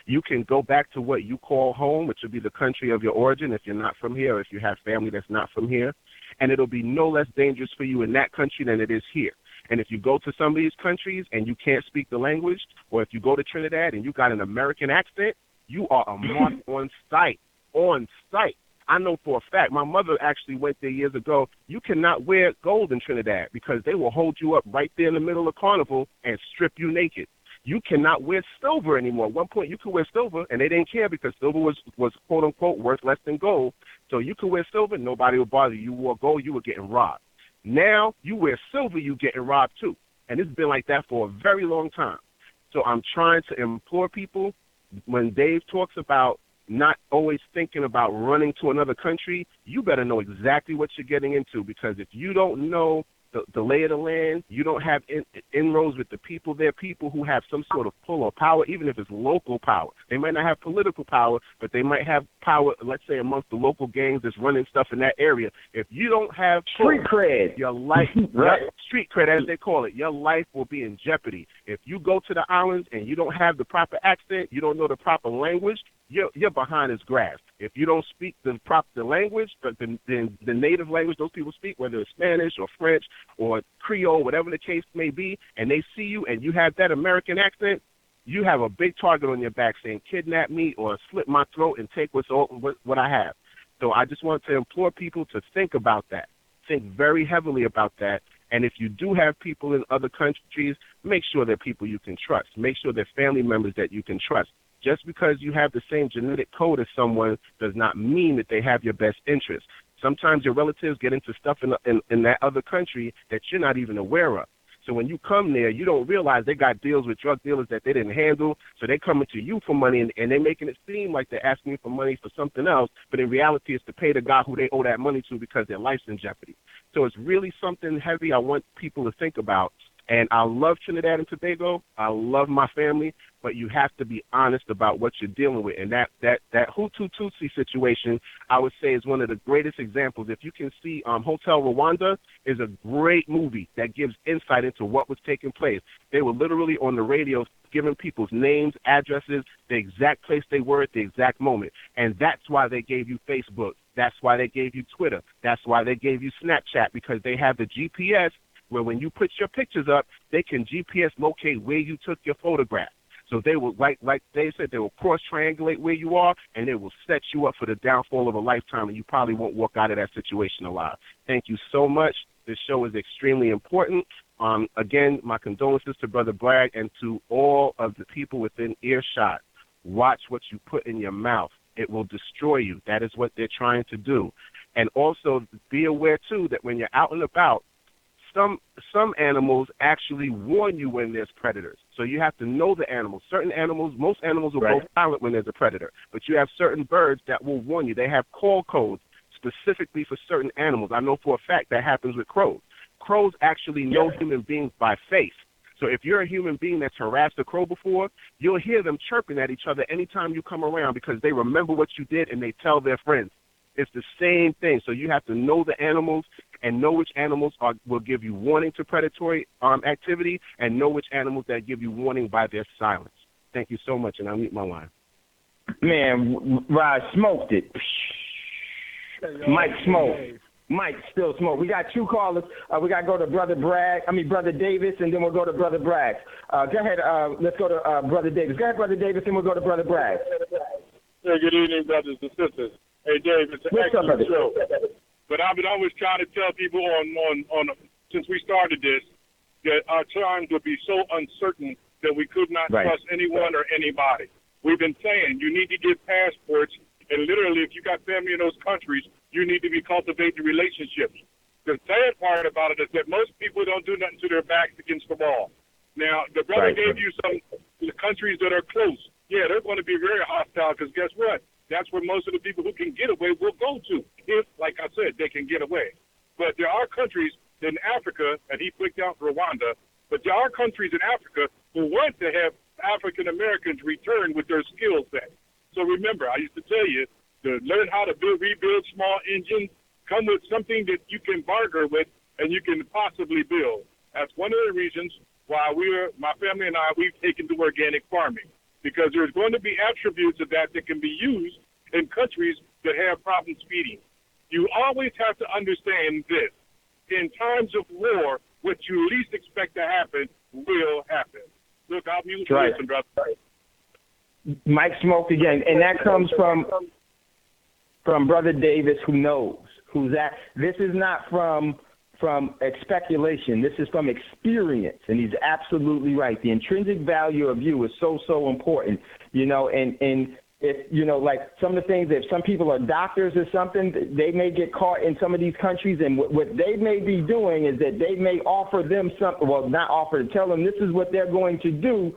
You can go back to what you call home, which would be the country of your origin if you're not from here, or if you have family that's not from here, and it'll be no less dangerous for you in that country than it is here. And if you go to some of these countries and you can't speak the language, or if you go to Trinidad and you got an American accent, you are a mark on sight. On sight. I know for a fact, my mother actually went there years ago. You cannot wear gold in Trinidad because they will hold you up right there in the middle of Carnival and strip you naked. You cannot wear silver anymore. At one point, you could wear silver, and they didn't care because silver was quote-unquote worth less than gold. So you could wear silver, nobody would bother you. You wore gold, you were getting robbed. Now, you wear silver, you getting robbed too. And it's been like that for a very long time. So I'm trying to implore people, when Dave talks about not always thinking about running to another country, you better know exactly what you're getting into, because if you don't know the lay of the land, you don't have inroads with the people. They're people who have some sort of pull or power, even if it's local power. They might not have political power, but they might have power, let's say, amongst the local gangs that's running stuff in that area. If you don't have street cred, your life, street cred as they call it, your life will be in jeopardy. If you go to the islands and you don't have the proper accent, you don't know the proper language, you're behind his grasp. If you don't speak the language, the native language those people speak, whether it's Spanish or French or Creole, whatever the case may be, and they see you and you have that American accent, you have a big target on your back saying, kidnap me or slit my throat and take what I have. So I just want to implore people to think about that. Think very heavily about that. And if you do have people in other countries, make sure they're people you can trust. Make sure they're family members that you can trust. Just because you have the same genetic code as someone does not mean that they have your best interest. Sometimes your relatives get into stuff in that other country that you're not even aware of. So when you come there, you don't realize they got deals with drug dealers that they didn't handle. So they're coming to you for money, and they're making it seem like they're asking you for money for something else. But in reality, it's to pay the guy who they owe that money to because their life's in jeopardy. So it's really something heavy I want people to think about. And I love Trinidad and Tobago. I love my family, but you have to be honest about what you're dealing with. And that Hutu Tutsi situation, I would say, is one of the greatest examples. If you can see Hotel Rwanda is a great movie that gives insight into what was taking place. They were literally on the radio giving people's names, addresses, the exact place they were at the exact moment. And that's why they gave you Facebook. That's why they gave you Twitter. That's why they gave you Snapchat, because they have the GPS where when you put your pictures up, they can GPS locate where you took your photograph. So they will, like they said, they will cross-triangulate where you are, and it will set you up for the downfall of a lifetime, and you probably won't walk out of that situation alive. Thank you so much. This show is extremely important. Again, my condolences to Brother Bragg and to all of the people within earshot. Watch what you put in your mouth. It will destroy you. That is what they're trying to do. And also be aware, too, that when you're out and about, some animals actually warn you when there's predators. So you have to know the animals. Certain animals, most animals will go silent when there's a predator, but you have certain birds that will warn you. They have call codes specifically for certain animals. I know for a fact that happens with crows. Crows actually know human beings by face. So if you're a human being that's harassed a crow before, you'll hear them chirping at each other anytime you come around because they remember what you did and they tell their friends. It's the same thing. So you have to know the animals and know which animals will give you warning to predatory activity and know which animals that give you warning by their silence. Thank you so much, and I'll mute my line. Man, Rod smoked it. Mike smoked. Mike still smoke. We got two callers. We got to go to Brother Davis, and then we'll go to Brother Braggs. Go ahead. Let's go to Brother Davis. Go ahead, Brother Davis, and we'll go to Brother Braggs. Hey, good evening, brothers and sisters. Hey, Dave, it's an excellent show. But I've been always trying to tell people on since we started this that our times would be so uncertain that we could not trust anyone or anybody. We've been saying you need to get passports, and literally if you got family in those countries, you need to be cultivating relationships. The sad part about it is that most people don't do nothing to their backs against the wall. Now, the brother gave you some the countries that are close. Yeah, they're going to be very hostile because guess what? That's where most of the people who can get away will go to if, like I said, they can get away. But there are countries in Africa, and he picked out Rwanda, but there are countries in Africa who want to have African Americans return with their skill set. So remember, I used to tell you to learn how to rebuild small engines, come with something that you can barter with and you can possibly build. That's one of the reasons why my family and I, we've taken to organic farming, because there's going to be attributes of that can be used in countries that have problems feeding. You always have to understand this. In times of war, what you least expect to happen will happen. Look, I'll mute you, listen, brother. Mike Smoke again, and that comes from Brother Davis, who knows, this is not from speculation. This is from experience, and he's absolutely right. The intrinsic value of you is so important, and if, like some of the things, if some people are doctors or something, they may get caught in some of these countries, and what they may be doing is that they may offer them something, well, not offer, to tell them this is what they're going to do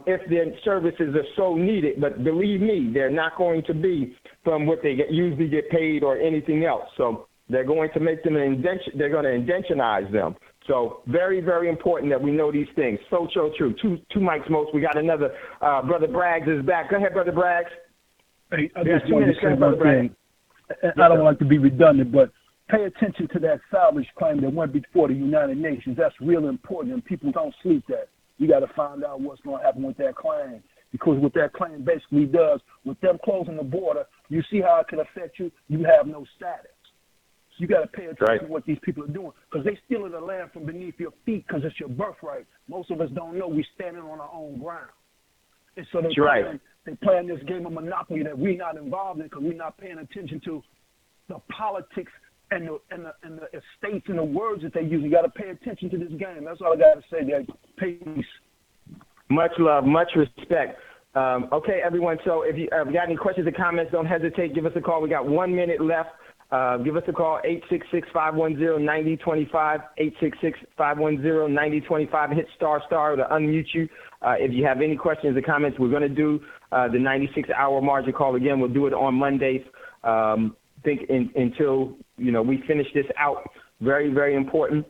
if their services are so needed. But believe me, they're not going to be from what they usually get paid or anything else. So they're going to make them they're going to indentionize them. So very, very important that we know these things. So true. Two Mike Smokes. We got another. Brother Braggs is back. Go ahead, Brother Braggs. Hey, I just wanted to say one thing. I don't want to be redundant, but pay attention to that salvage claim that went before the United Nations. That's real important, and people don't sleep that. You got to find out what's going to happen with that claim, because what that claim basically does, with them closing the border, you see how it can affect you. You have no status. You got to pay attention to what these people are doing, because they stealing the land from beneath your feet because it's your birthright. Most of us don't know we're standing on our own ground. And so they're playing this game of Monopoly that we're not involved in because we're not paying attention to the politics and the estates and the words that they use. You got to pay attention to this game. That's all I got to say there. Peace. Much love, much respect. Okay, everyone. So if you got any questions or comments, don't hesitate. Give us a call. We got 1 minute left. Give us a call, 866-510-9025, 866-510-9025. Hit star to unmute you. If you have any questions or comments, we're going to do the 96-hour margin call again. We'll do it on Mondays. Until we finish this out. Very, very important.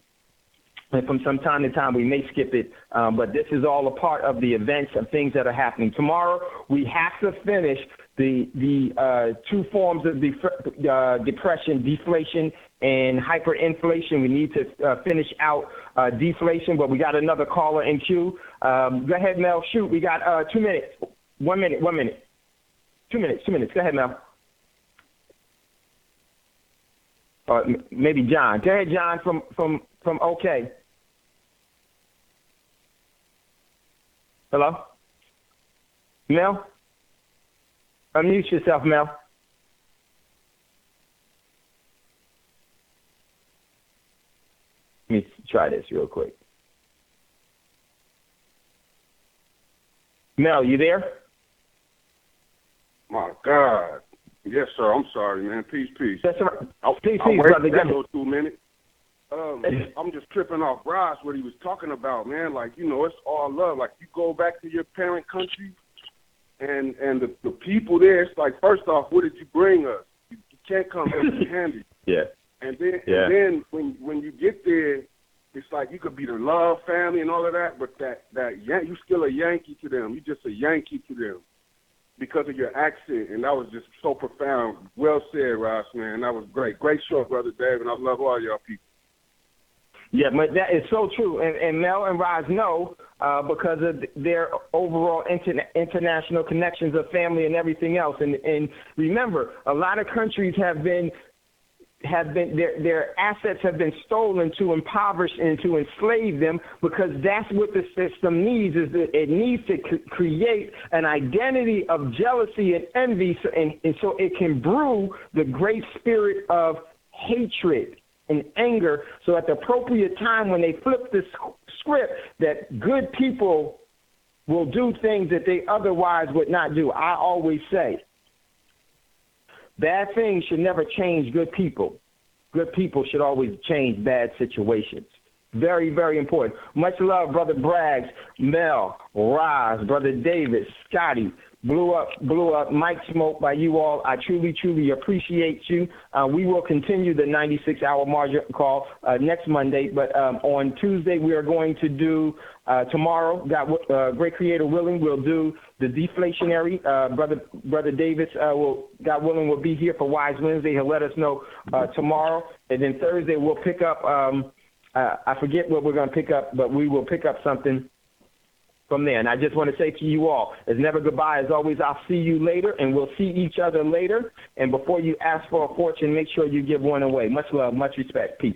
And from some time to time, we may skip it, but this is all a part of the events and things that are happening. Tomorrow, we have to finish the two forms of depression, deflation and hyperinflation. We need to finish out deflation, but we got another caller in queue. Go ahead, Mel. Shoot, we got 2 minutes. 1 minute. 2 minutes. Go ahead, Mel. Maybe John. Go ahead, John from OK. Hello? Mel? Unmute yourself, Mel. Let me try this real quick. Mel, you there? My God. Yes, sir. I'm sorry, man. Peace. That's all right. Peace, brother. That go 2 minutes. I'm just tripping off Ross, what he was talking about, man. Like, it's all love. Like, you go back to your parent country, and the people there, it's like, first off, what did you bring us? You can't come empty-handed. Yeah. And then when you get there, it's like you could be the love family and all of that, but that you still a Yankee to them. You just a Yankee to them because of your accent, and that was just so profound. Well said, Ross, man. That was great. Great show, Brother Dave, and I love all y'all people. Yeah, but that is so true. And Mel and Roz know because of their overall international connections of family and everything else. And remember, a lot of countries have been their assets have been stolen to impoverish and to enslave them, because that's what the system needs. Is that it needs to create an identity of jealousy and envy, and so it can brew the great spirit of hatred and anger. So at the appropriate time, when they flip the script, that good people will do things that they otherwise would not do. I always say, bad things should never change good people. good people should always change bad situations. Very, very important. Much love, Brother Braggs, Mel, Roz, Brother David, Scotty. Blew up, Mike Smoke by you all. I truly, truly appreciate you. We will continue the 96-hour margin call next Monday, but on Tuesday we are going to do, tomorrow, Great Creator willing, we'll do the deflationary. Brother Davis, God willing, will be here for Wise Wednesday. He'll let us know tomorrow. And then Thursday we'll pick up, I forget what we're going to pick up, but we will pick up something from there. And I just want to say to you all, it's never goodbye. As always, I'll see you later, and we'll see each other later. And before you ask for a fortune, make sure you give one away. Much love, much respect. Peace.